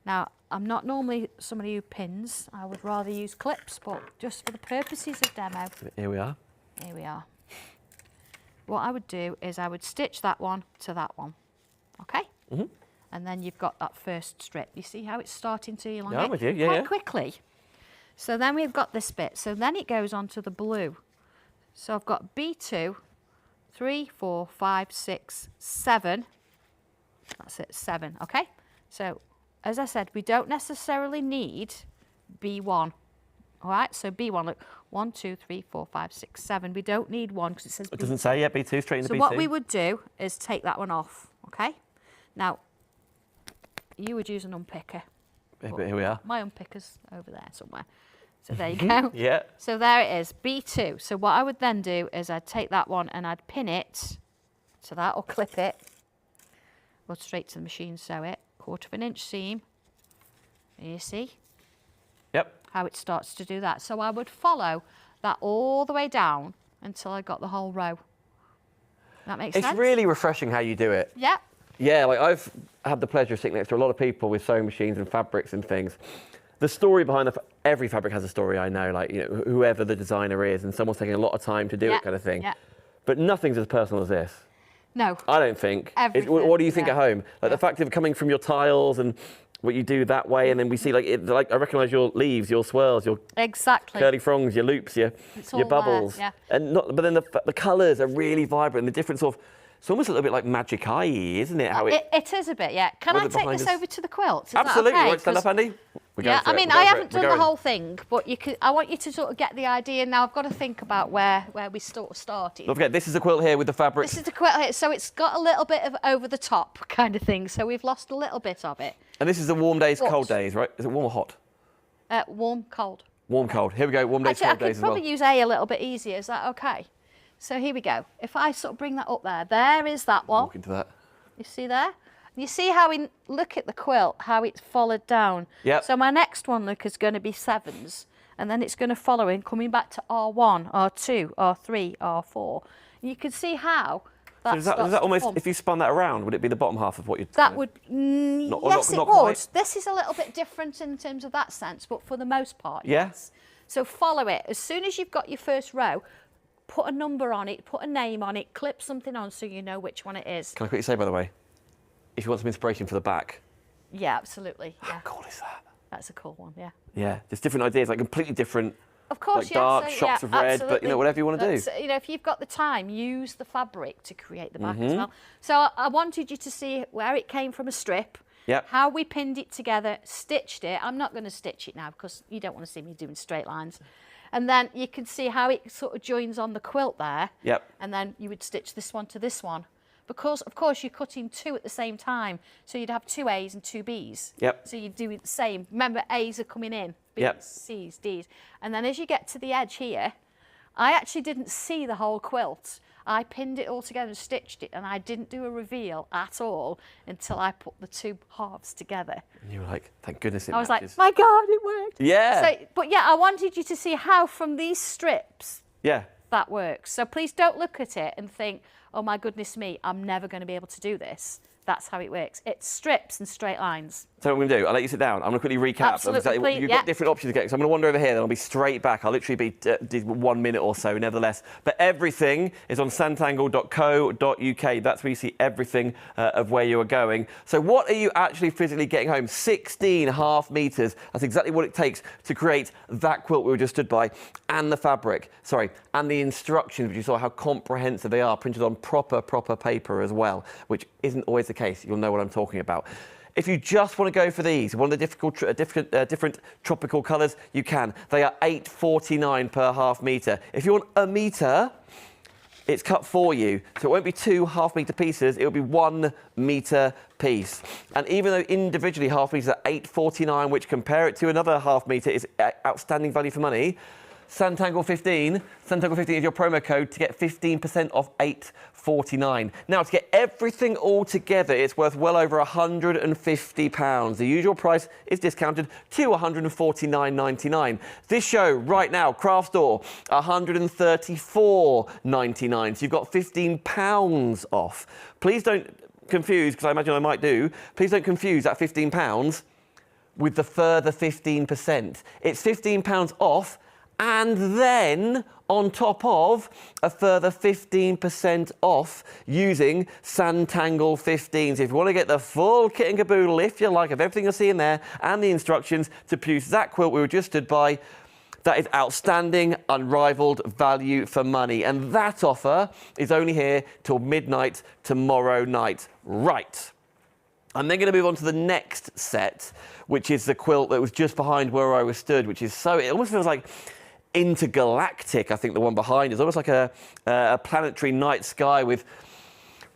now I'm not normally somebody who pins, I would rather use clips, but just for the purposes of demo, Here we are. here we are. What I would do is I would stitch that one to that one, okay? Mm-hmm. And then you've got that first strip. You see how it's starting to elongate? Yeah, I'm with you. Yeah, quite yeah. quickly. So then we've got this bit. So then it goes on to the blue. So I've got B2, 3, 4, 5, 6, 7. That's it, 7, okay? So as I said, we don't necessarily need B1. All right, so B1, look, 1, 2, 3, 4, 5, 6, 7. We don't need 1 because it says It B2. doesn't say yet, B2, straight into So B2. what we would do is take that one off, okay? Now, you would use an unpicker. But here we are. My unpicker's over there somewhere. So there you go. Yeah. So there it is, B2. So what I would then do is I'd take that one and I'd pin it to that or clip it. Go straight to the machine, sew it. 1/4 inch seam. And you see Yep. how it starts to do that. So I would follow that all the way down until I got the whole row. That makes sense? It's really refreshing how you do it. Yeah. Yeah, like I've had the pleasure of sitting next to a lot of people with sewing machines and fabrics and things. The story behind every fabric has a story, I know, like, you know, whoever the designer is, and someone's taking a lot of time to do Yeah, it kind of thing. yeah. But nothing's as personal as this. No. I don't think. Everything, What do you think yeah. at home? Like Yeah. the fact of coming from your tiles and what you do that way, and then we see like I recognise your leaves, your swirls, your Exactly. curly frongs, your loops, your It's all there, bubbles, yeah. and but then the colours are really vibrant. The different sort of, it's almost a little bit like magic eye, isn't it? How It is a bit, yeah. Can I With it take behind this us. over to the quilt? Is absolutely. That okay? You want to stand up, 'Cause- Andy? We're Yeah, going for I it. mean, We're I going for haven't it. We're done the going. whole thing, but I want you to sort of get the idea. Now I've got to think about where we sort of started. Don't forget, this is a quilt here with the fabric. This is the quilt here, so it's got a little bit of over the top kind of thing. So we've lost a little bit of it. And this is the warm days, What? cold days, right? Is it warm or hot? Warm, cold. Warm, cold. Here we go. Warm days, Actually, I cold could days as well. probably use A a little bit easier. Is that okay? So here we go. If I sort of bring that up there, there is that one. Walk into that. You see there? You see how we look at the quilt, how it's followed down. Yep. So my next one, look, is going to be 7s, and then it's going to follow in, coming back to R1, R2, R3, R4. And you can see how that So does starts that to almost, form. if you spun that around, would it be the bottom half of what you'd... That would, Not- yes, not it would. quite. This is a little bit different in terms of that sense, but for the most part, Yeah. yes. So follow it. As soon as you've got your first row, put a number on it, put a name on it, clip something on so you know which one it is. Can I quickly say, by the way, if you want some inspiration for the back, Yeah, absolutely. how Yeah, cool is that? that's a cool one. Yeah. Yeah, just different ideas, like completely different, Of course, like yeah. dark so, shots yeah, of red, but you absolutely. know, whatever you want to do. That's, you know, if you've got the time, use the fabric to create the back Mm-hmm. as well. So I wanted you to see where it came from a strip, Yep. how we pinned it together, stitched it. I'm not going to stitch it now because you don't want to see me doing straight lines. And then you can see how it sort of joins on the quilt there. Yep. And then you would stitch this one to this one. Because, of course, you're cutting two at the same time. So you'd have two A's and two B's. Yep. So you do it the same. Remember, A's are coming in, B's, Yep. C's, D's. And then as you get to the edge here, I actually didn't see the whole quilt. I pinned it all together and stitched it, and I didn't do a reveal at all until I put the two halves together. And you were like, thank goodness it I was matches. like, my God, it worked. Yeah. So, but yeah, I wanted you to see how from these strips Yeah. that works. So please don't look at it and think, oh my goodness me, I'm never going to be able to do this. That's how it works. It strips and straight lines. So what I'm going to do, I'll let you sit down. I'm going to quickly recap. Absolutely, exactly what you've got yeah. different options again. So I'm going to wander over here, then I'll be straight back. I'll literally be 1 minute or so, nevertheless. But everything is on sanntangle.co.uk. That's where you see everything of where you are going. So what are you actually physically getting home? 16.5 metres. That's exactly what it takes to create that quilt we were just stood by, and the fabric. Sorry, and the instructions, which you saw how comprehensive they are, printed on proper paper as well, which isn't always the case. You'll know what I'm talking about. If you just want to go for these, one of the different tropical colours, you can. They are $8.49 per half metre. If you want a metre, it's cut for you. So it won't be 2 half-metre pieces, it will be 1 metre piece. And even though individually half metres are $8.49, which compare it to another half metre is outstanding value for money, Sanntangle 15 is your promo code to get 15% off $8.49. Now, to get everything all together, it's worth well over £150. The usual price is discounted to $149.99. This show right now, Craft Store, $134.99. So you've got £15 off. Please don't confuse, because I imagine I might do, please don't confuse that £15 with the further 15%. It's £15 off, and then on top of a further 15% off using Sanntangle 15. So if you want to get the full kit and caboodle, if you like, of everything you're seeing there and the instructions to produce that quilt we were just stood by, that is outstanding, unrivaled value for money. And that offer is only here till midnight tomorrow night. Right. I'm then going to move on to the next set, which is the quilt that was just behind where I was stood, which is so, it almost feels like intergalactic. I think the one behind is almost like a planetary night sky with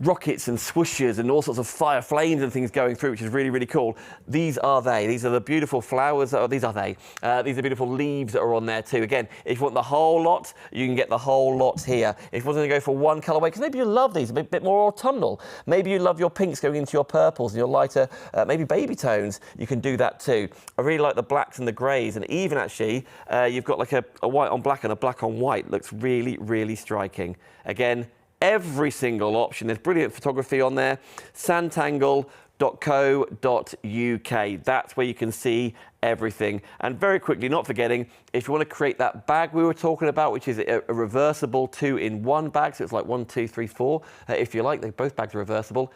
rockets and swooshes and all sorts of fire flames and things going through, which is really cool. These are they. These are the beautiful flowers. These are they. These are beautiful leaves that are on there too. Again, if you want the whole lot, you can get the whole lot here. If you want to go for one colourway, because maybe you love these a bit more autumnal. Maybe you love your pinks going into your purples and your lighter, maybe baby tones. You can do that too. I really like the blacks and the greys, and even actually, you've got like a white on black and a black on white. Looks really striking. Again, every single option. There's brilliant photography on there. Sanntangle.co.uk. That's where you can see everything. And very quickly, not forgetting, if you want to create that bag we were talking about, which is a reversible 2-in-1 bag, so it's like 1, 2, 3, 4. If you like, both bags are reversible.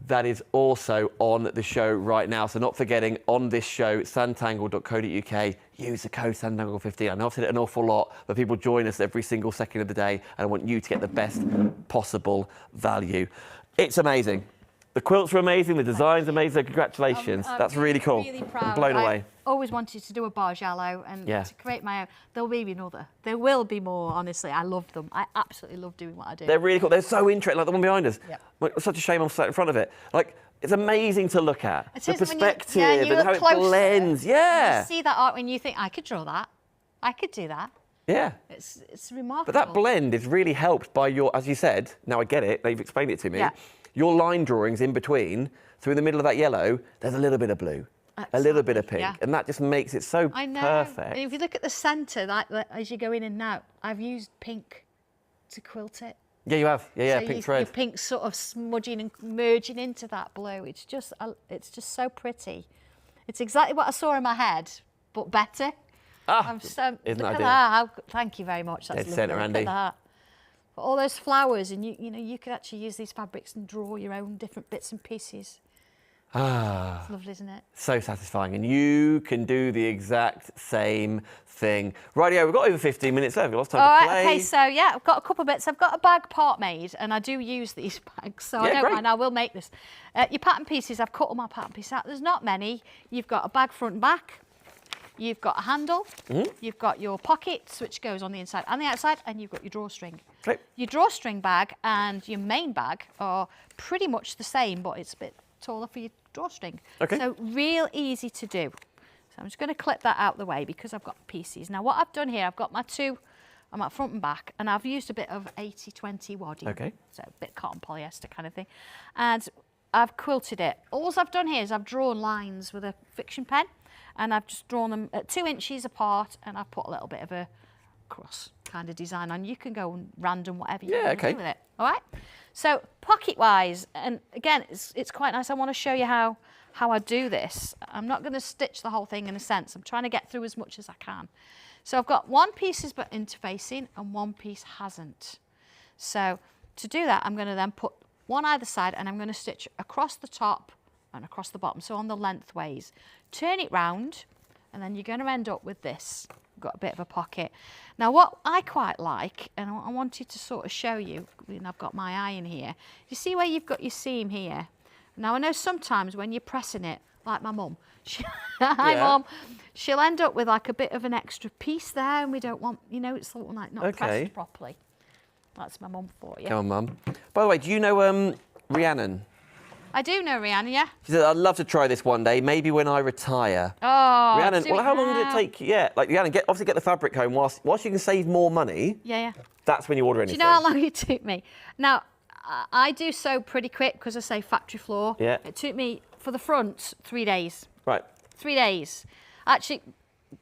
That is also on the show right now. So not forgetting, on this show, sanntangle.co.uk, use the code Sanntangle15. I know I've said it an awful lot, but people join us every single second of the day, and I want you to get the best possible value. It's amazing. The quilts are amazing, the design's amazing. Congratulations. That's really cool. Really proud. I'm blown away. I always wanted to do a Bargello and to create my own. There'll be another. There will be more, honestly. I love them. I absolutely love doing what I do. They're really cool. They're so interesting, like the one behind us. Yep. It's such a shame I'm sat in front of it. Like, it's amazing to look at. The perspective and how it blends. Yeah. You see that art when you think, I could draw that. I could do that. Yeah. It's remarkable. But that blend is really helped by your, as you said, now I get it, they've explained it to me, your line drawings in between, so in the middle of that yellow, there's a little bit of blue, a little bit of pink, and that just makes it so perfect. And if you look at the centre, like as you go in and out, I've used pink to quilt it. Yeah, you have. Yeah, so pink thread. Your pink sort of smudging and merging into that blue. It's just so pretty. It's exactly what I saw in my head, but better. Isn't look that at that. Thank you very much. That's lovely. Centre, Andy. Look at that. But all those flowers, and you could actually use these fabrics and draw your own different bits and pieces. It's lovely, isn't it? So satisfying, and you can do the exact same thing. Rightio, we've got over 15 minutes left. We've got lots of time to play. Okay, so yeah, I've got a couple of bits. I've got a bag part made, and I do use these bags, so I don't mind. I will make this. Your pattern pieces, I've cut all my pattern pieces out. There's not many. You've got a bag front and back. You've got a handle, you've got your pockets, which goes on the inside and the outside, and you've got your drawstring. Right. Your drawstring bag and your main bag are pretty much the same, but it's a bit taller for your drawstring. Okay. So real easy to do. So I'm just going to clip that out the way because I've got pieces. Now what I've done here, I've got my two, I'm at front and back, and I've used a bit of 80-20 wadding. Okay. So a bit cotton polyester kind of thing. And I've quilted it. All I've done here is I've drawn lines with a fiction pen, and I've just drawn them at 2 inches apart, and I've put a little bit of a cross kind of design on. You can go random, whatever you want to do with it. All right? So pocket-wise, and again, it's quite nice. I want to show you how I do this. I'm not going to stitch the whole thing in a sense. I'm trying to get through as much as I can. So I've got one piece is interfacing and one piece hasn't. So to do that, I'm going to then put one either side and I'm going to stitch across the top and across the bottom, so on the lengthways. Turn it round and then you're going to end up with this. Got a bit of a pocket. Now what I quite like, and I wanted to sort of show you, and I've got my eye in here, you see where you've got your seam here? Now I know sometimes when you're pressing it, like my mum, hi Mum, she'll end up with like a bit of an extra piece there and we don't want, you know, it's sort of like not pressed properly. That's my mum for you. Come on, Mum. By the way, do you know Rhiannon? I do know Rhiannon, yeah. She said, I'd love to try this one day, maybe when I retire. Oh, Rhiannon, well, how long did it take? Yeah, like Rhiannon, obviously get the fabric home whilst you can save more money. Yeah. That's when you order anything. Do you know how long it took me? Now, I do sew pretty quick because I say factory floor. Yeah. It took me, for the front, 3 days. Right. 3 days. Actually,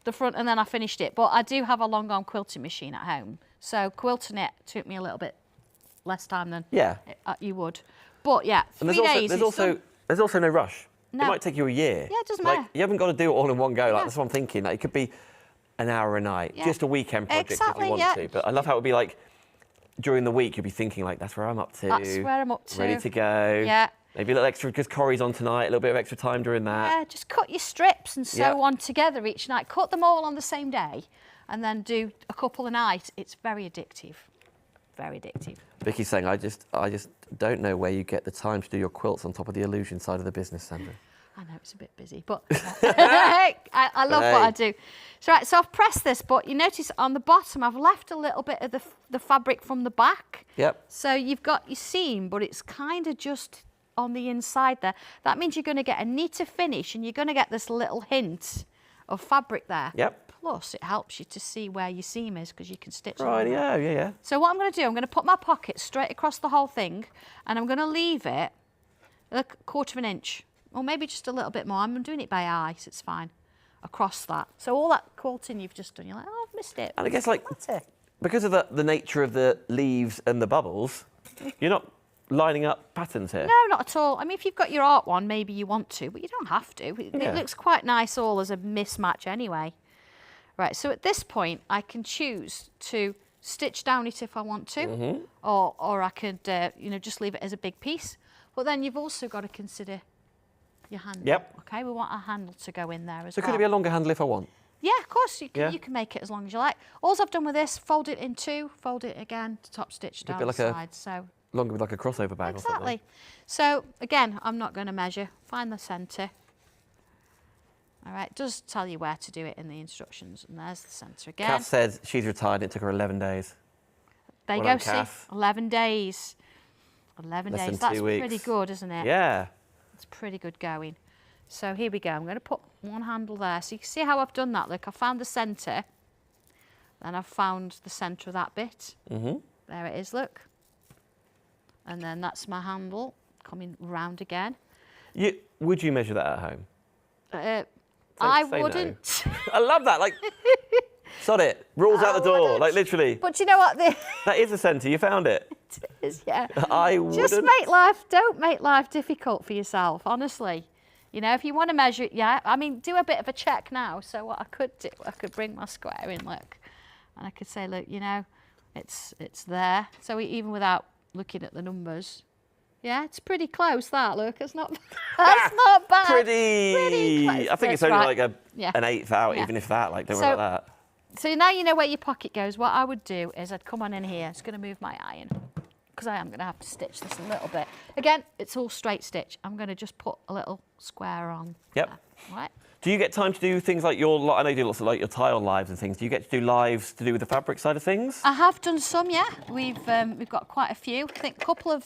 the front, and then I finished it. But I do have a long-arm quilting machine at home. So quilting it took me a little bit less time than you would. But yeah, 3 days. There's also no rush. No. It might take you a year. Yeah, it doesn't like, matter. You haven't got to do it all in one go. Like, that's what I'm thinking. Like, it could be an hour a night, just a weekend project if you want to. But I love how it would be like during the week. You'd be thinking like, that's where I'm up to. That's where I'm up to. Ready to go. Yeah. Maybe a little extra because Corrie's on tonight. A little bit of extra time during that. Yeah, just cut your strips and sew one together each night. Cut them all on the same day, and then do a couple a night. It's very addictive. Very addictive. Vicky's saying, I just don't know where you get the time to do your quilts on top of the illusion side of the business, Sandra. I know it's a bit busy, but I love what I do. So, right, so I've pressed this, but you notice on the bottom I've left a little bit of the fabric from the back. Yep. So you've got your seam, but it's kind of just on the inside there. That means you're going to get a neater finish and you're going to get this little hint of fabric there. Yep. Plus, it helps you to see where your seam is because you can stitch it. Right, yeah. So what I'm going to do, I'm going to put my pocket straight across the whole thing and I'm going to leave it a 1/4 inch, or maybe just a little bit more. I'm doing it by eye, so it's fine, across that. So all that quilting you've just done, you're like, oh, I've missed it. And I guess, like, because of the nature of the leaves and the bubbles, you're not lining up patterns here. No, not at all. I mean, if you've got your art one, maybe you want to, but you don't have to. It looks quite nice all as a mismatch anyway. Right, so at this point, I can choose to stitch down it if I want to, or I could, just leave it as a big piece. But then you've also got to consider your handle. Yep. Okay, we want a handle to go in there as well. So could it be a longer handle if I want? Yeah, of course, you can make it as long as you like. All I've done with this, fold it in two, fold it again, top stitch down the side. So longer with like a crossover bag or something. Exactly. So again, I'm not going to measure. Find the centre. All right, it does tell you where to do it in the instructions, and there's the centre again. Kath said she's retired and it took her 11 days. There you go, see, 11 days. 11 Less days, than that's 2 weeks. pretty good, isn't it? Yeah. It's pretty good going. So here we go, I'm going to put one handle there. So you can see how I've done that, look, I found the centre, then I've found the centre of that bit. There it is, look. And then that's my handle, coming round again. Would you measure that at home? I wouldn't. No. I love that. Like, sod it. Rules out the door. Like, literally. But you know what? That is the centre. You found it. It is, yeah. I wouldn't. Just don't make life difficult for yourself, honestly. You know, if you want to measure it, I mean, do a bit of a check now. So what I could do, I could bring my square in, look. And I could say, look, you know, it's there. So even without looking at the numbers. Yeah, it's pretty close, that, look. It's not, that's not bad. Pretty close. I think it's only like an 1/8 out, even if that, like, don't worry about that. So now you know where your pocket goes. What I would do is I'd come on in here. It's going to move my iron because I am going to have to stitch this a little bit. Again, it's all straight stitch. I'm going to just put a little square on. Yep. There. Right. Do you get time to do things like I know you do lots of like your tile lives and things. Do you get to do lives to do with the fabric side of things? I have done some, yeah. We've got quite a few. I think a couple of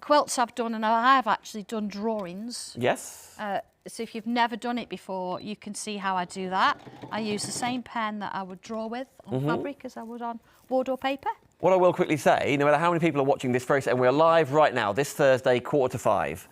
quilts I've done, and I have actually done drawings. Yes. So if you've never done it before, you can see how I do that. I use the same pen that I would draw with on fabric as I would on board or paper. What I will quickly say, no matter how many people are watching this and we're live right now, this Thursday, 4:45.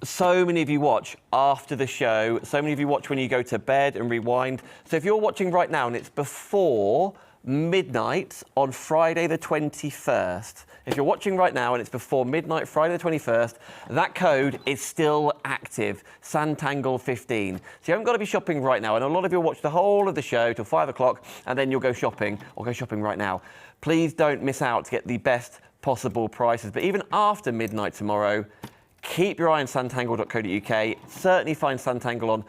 So many of you watch after the show. So many of you watch when you go to bed and rewind. So if you're watching right now and it's before midnight on Friday the 21st, if you're watching right now and it's before midnight, Friday the 21st, that code is still active, Sanntangle 15. So you haven't got to be shopping right now. And a lot of you will watch the whole of the show till 5 o'clock and then you'll go shopping or go shopping right now. Please don't miss out to get the best possible prices. But even after midnight tomorrow, keep your eye on sanntangle.co.uk. Certainly find Sanntangle on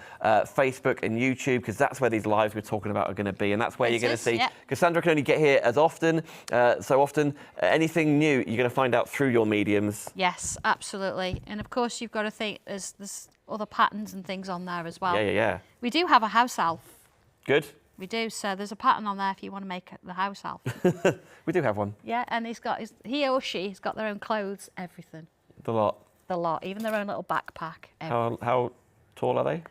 Facebook and YouTube, because that's where these lives we're talking about are going to be, and that's where you're going to see. Because Sandra can only get here as often, anything new you're going to find out through your mediums. Yes, absolutely. And of course, you've got to think there's other patterns and things on there as well. Yeah. We do have a house elf. Good. We do. So there's a pattern on there if you want to make the house elf. We do have one. Yeah, and he or she has got their own clothes, everything. The lot. The lot, even their own little backpack. How tall are they?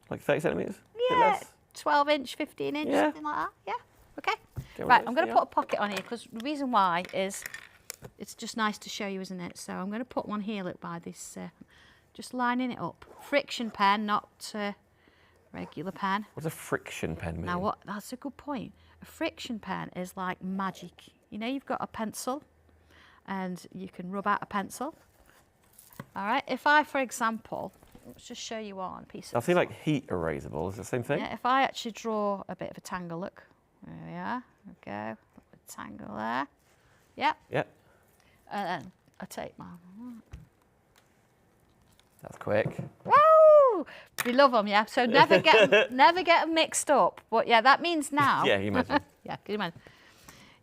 Like 30 centimetres? Yeah, 12 inch, 15 inch, something like that. Yeah, okay. Right, I'm going to put a pocket on here, because the reason why is it's just nice to show you, isn't it? So I'm going to put one here, look, by this, just lining it up. Friction pen, not regular pen. What does a friction pen mean? Now, that's a good point. A friction pen is like magic. You know, you've got a pencil, and you can rub out a pencil. All right, if I, for example, let's just show you on a piece of... I've seen like heat erasable, is it the same thing? Yeah, if I actually draw a bit of a tangle, look. There we are, okay, put the tangle there. Yeah. Yeah. And then I take my... That's quick. Woo! We love them, yeah. So never get them mixed up. But yeah, that means now... Yeah, you imagine. Yeah, can you imagine?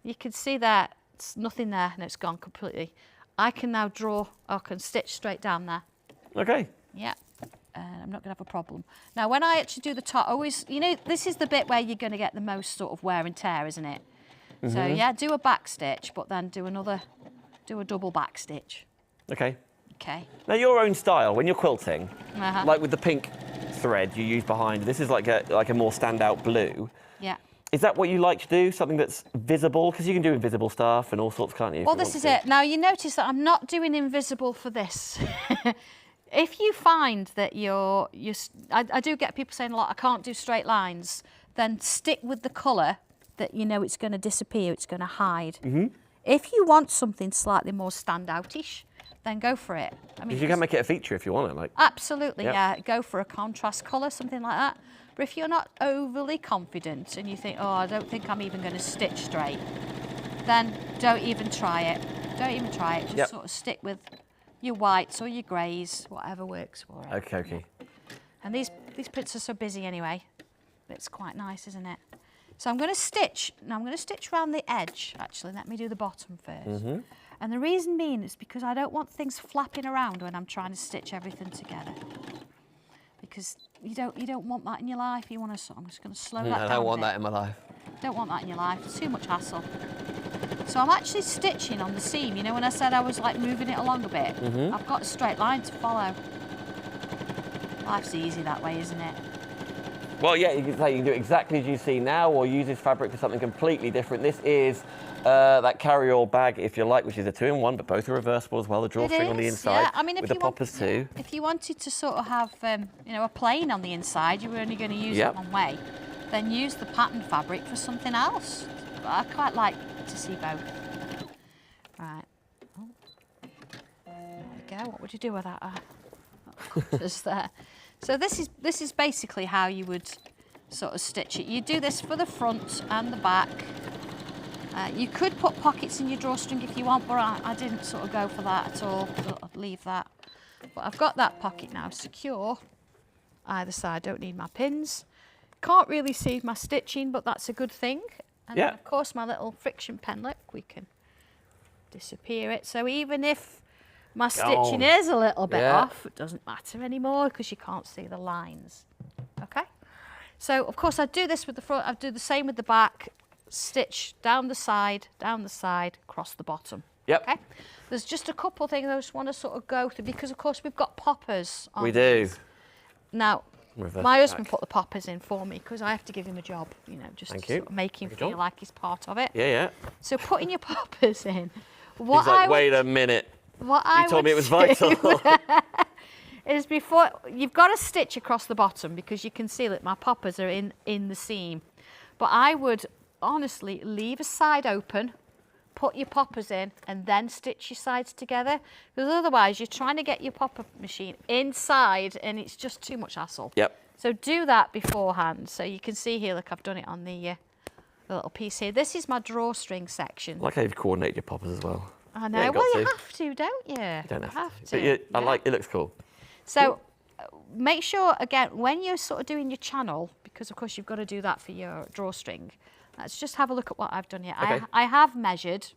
You can see that it's nothing there and it's gone completely. I can now draw, I can stitch straight down there. Okay. Yeah, and I'm not going to have a problem. Now, when I actually do the top, always, you know, this is the bit where you're going to get the most sort of wear and tear, isn't it? Mm-hmm. So yeah, do a back stitch, but then do a double back stitch. Okay. Okay. Now, your own style, when you're quilting, like with the pink thread you use behind, this is like a more standout blue. Yeah. Is that what you like to do? Something that's visible? Because you can do invisible stuff and all sorts, can't you? Well, this is it. Now, you notice that I'm not doing invisible for this. If you find that I do get people saying a lot, I can't do straight lines, then stick with the colour that you know it's going to disappear, it's going to hide. Mm-hmm. If you want something slightly more standoutish, then go for it. I mean, you can make it a feature if you want it, like. Absolutely, yeah. Go for a contrast colour, something like that. But if you're not overly confident and you think, oh, I don't think I'm even going to stitch straight, then don't even try it. Don't even try it. Just sort of stick with your whites or your greys, whatever works for it. Okay. And these prints are so busy anyway. It's quite nice, isn't it? So I'm going to stitch. Now I'm going to stitch around the edge, actually. Let me do the bottom first. Mm-hmm. And the reason being is because I don't want things flapping around when I'm trying to stitch everything together. Because you don't want that in your life. You want to. I'm just going to slow that down. I don't want that in my life. Don't want that in your life. It's too much hassle. So I'm actually stitching on the seam. You know, when I said I was like moving it along a bit, I've got a straight line to follow. Life's easy that way, isn't it? Well, yeah, you can do exactly as you see now, or use this fabric for something completely different. This is that carry-all bag, if you like, which is a 2-in-1, but both are reversible as well. The drawstring on the inside, yeah. I mean, with the poppers too. If you wanted to sort of have, a plain on the inside, you were only going to use it one way, then use the pattern fabric for something else. But I quite like to see both. Right. Oh. There we go. What would you do with that? Just there. So this is basically how you would sort of stitch it. You do this for the front and the back. You could put pockets in your drawstring if you want, but I didn't sort of go for that at all. So I'd leave that. But I've got that pocket now secure. Either side, don't need my pins. Can't really see my stitching, but that's a good thing. And then, of course, my little friction pen, look, we can disappear it. So even if my stitching is a little bit off, it doesn't matter anymore because you can't see the lines. Okay? So, of course, I do this with the front. I do the same with the back. Stitch down the side, across the bottom. Yep. Okay? There's just a couple things I just want to sort of go through because, of course, we've got poppers on We do. these. Now, my husband put the poppers in for me because I have to give him a job, you know, just to sort of make him feel like he's part of it. Yeah. So putting your poppers in. He's like, wait a minute. You told me it was vital. Is before, you've got to stitch across the bottom because you can see that my poppers are in the seam. But I would honestly leave a side open put your poppers in and then stitch your sides together, because otherwise you're trying to get your popper machine inside and it's just too much hassle. Yep. So do that beforehand. So you can see here, look, I've done it on the little piece here. This is my drawstring section. I like how you've coordinated your poppers as well. I know. Well, you have to, don't you? You don't have to. to. But yeah, I like it. Looks cool. So make sure, again, when you're sort of doing your channel, because of course you've got to do that for your drawstring, let's just have a look at what I've done here. Okay. I have measured.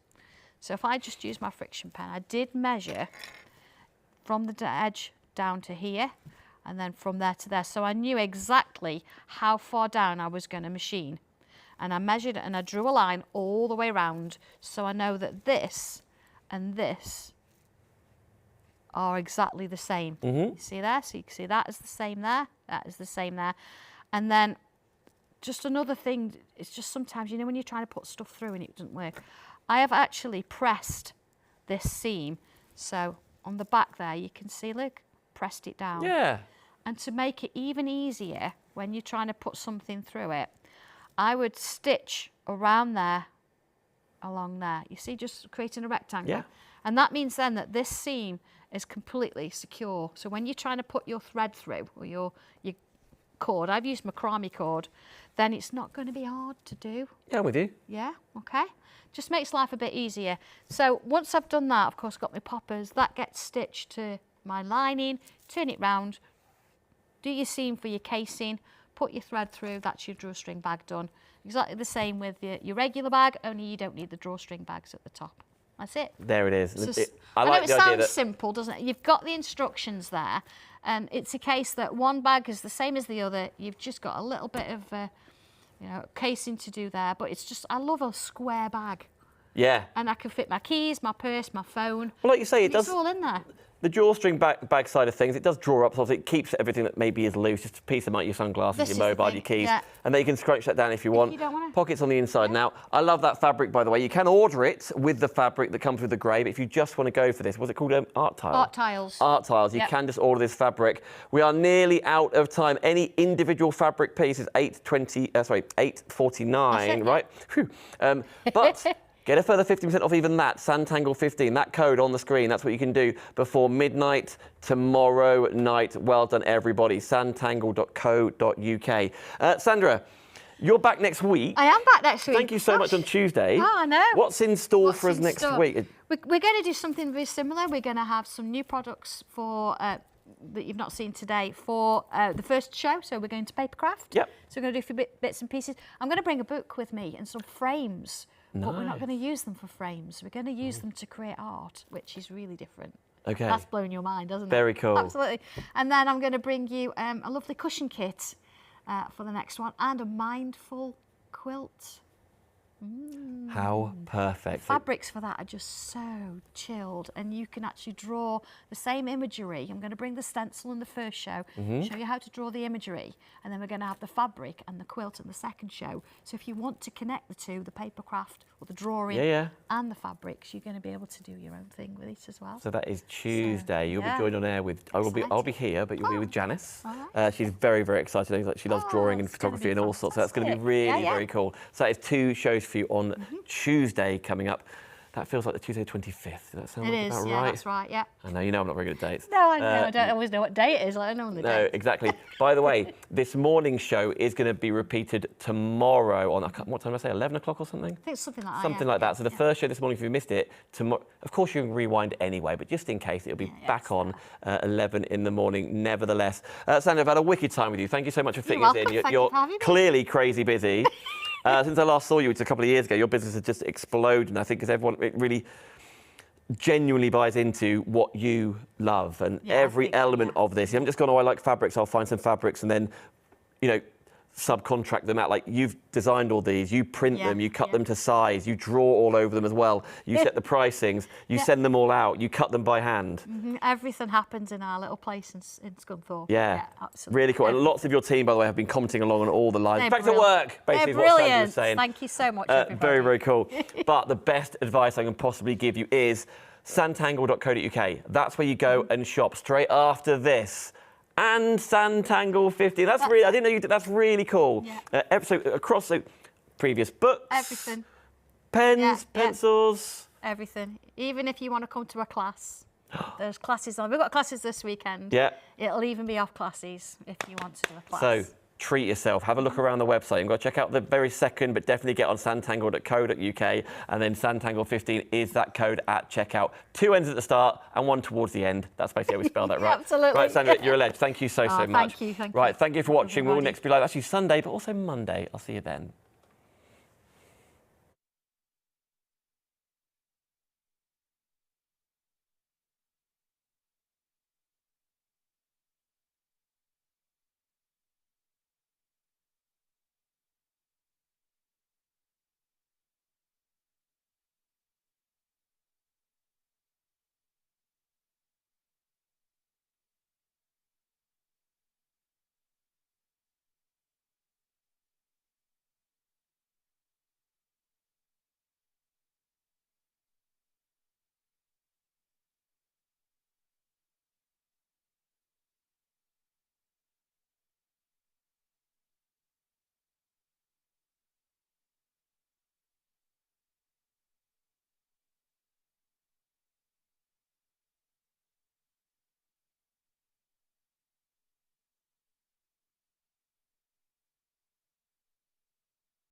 So if I just use my friction pen, I did measure from the edge down to here, and then from there to there. So I knew exactly how far down I was going to machine. And I measured it and I drew a line all the way around. So I know that this and this are exactly the same. You see there? So you can see that is the same there. That is the same there. And then just another thing, it's just sometimes, you know, when you're trying to put stuff through and it doesn't work. I have actually pressed this seam. So on the back there, you can see, look, pressed it down. Yeah. And to make it even easier when you're trying to put something through it, I would stitch around there, along there. You see, just creating a rectangle. Yeah. And that means then that this seam is completely secure. So when you're trying to put your thread through, or your cord, I've used macrame cord, then it's not going to be hard to do. Yeah, I'm with you. Yeah, okay. Just makes life a bit easier. So once I've done that, of course, got my poppers, that gets stitched to my lining, turn it round, do your seam for your casing, put your thread through, that's your drawstring bag done. Exactly the same with your regular bag, only you don't need the drawstring bags at the top. That's it. There it is. So I know like it the idea sounds that simple, doesn't it? You've got the instructions there, and it's a case that one bag is the same as the other. You've just got a little bit of, you know, casing to do there, but it's just, I love a square bag. yeah. And I can fit my keys, my purse, my phone. Well, like you say, it does. It's all in there. The drawstring bag side of things, it does draw up, so it keeps everything that maybe is loose, just a piece of like your sunglasses, This your is the mobile, thing, your keys, yeah. and then you can scrunch that down if you want. you don't wanna. Pockets on the inside. Now, I love that fabric, by the way. You can order it with the fabric that comes with the grey, but if you just want to go for this, what's it called? Art tile? Art tiles. Art tiles. You Yep. can just order this fabric. We are nearly out of time. Any individual fabric piece is $8.49, That's it, right? Phew. But get a further 15% off even that, Sanntangle 15, that code on the screen. That's what you can do before midnight tomorrow night. Well done, everybody. Sanntangle.co.uk. Sandra, you're back next week. I am back next week. Thank you so much on Tuesday. Oh, I know. What's in store for us next week? We're going to do something very similar. We're going to have some new products for that you've not seen today for the first show. So we're going to papercraft. Yep. So we're going to do a few bits and pieces. I'm going to bring a book with me and some frames. But we're not going to use them for frames. We're going to use them to create art, which is really different. Okay. That's blowing your mind, doesn't it? Very cool. Absolutely. And then I'm going to bring you a lovely cushion kit for the next one, and a mindful quilt. How perfect. Fabrics for that are just so chilled, and you can actually draw the same imagery. I'm going to bring the stencil in the first show, show you how to draw the imagery, and then we're going to have the fabric and the quilt in the second show. So if you want to connect the two, the papercraft or the drawing and the fabrics, you're going to be able to do your own thing with it as well. So that is Tuesday. You'll be joined on air with. I'll be here, but you'll be with Janice. Right. She's very, very excited. She loves drawing and photography and all sorts. So that's going to be really, very cool. So that is 2 shows for you on Tuesday coming up. That feels like the Tuesday 25th. Does that sound like about right? That's right, yeah. I know, you know I'm not very good at dates. No, I know. I don't always know what day it is. I don't know the No, day. exactly. By the way, this morning's show is going to be repeated tomorrow on, what time did I say, 11 o'clock or something? I think it's something like that. Something like that. So the first show this morning, if you missed it, tomorrow, of course you can rewind anyway, but just in case, it'll be back on 11 in the morning, nevertheless. Sandra, I've had a wicked time with you. Thank you so much for fitting us in. You're clearly crazy busy. Since I last saw you, which was a couple of years ago, your business has just exploded, and I think because everyone really genuinely buys into what you love and every element of this. You haven't just gone, oh, I like fabrics, I'll find some fabrics and then, you know, subcontract them out. Like, you've designed all these, you print them, you cut them to size, you draw all over them as well, you set the pricings, you send them all out, you cut them by hand. Everything happens in our little place in Scunthorpe. Yeah, absolutely. really cool. And lots of your team, by the way, have been commenting along on all the lives. They're Back to work, basically, is what Sandra was saying. Thank you so much, everybody. Very, very cool. But the best advice I can possibly give you is sanntangle.co.uk. That's where you go and shop straight after this. And Sanntangle 50. That's really, I didn't know you did, that's really cool. Yeah. Episode across the previous books. Everything. Pens, pencils. Everything. Even if you want to come to a class, there's classes on. We've got classes this weekend. Yeah. It'll even be off classes if you want to do a class. So treat yourself. Have a look around the website. You've got to check out the very second, but definitely get on sanntangle.co.uk. And then Sanntangle 15 is that code at checkout. 2 N's at the start and 1 towards the end. That's basically how we spell that, right? Absolutely. Right, Sandra, you're a legend. Thank you so much. Thank you. Right, thank you for watching. We'll everybody. next be live actually Sunday, but also Monday. I'll see you then.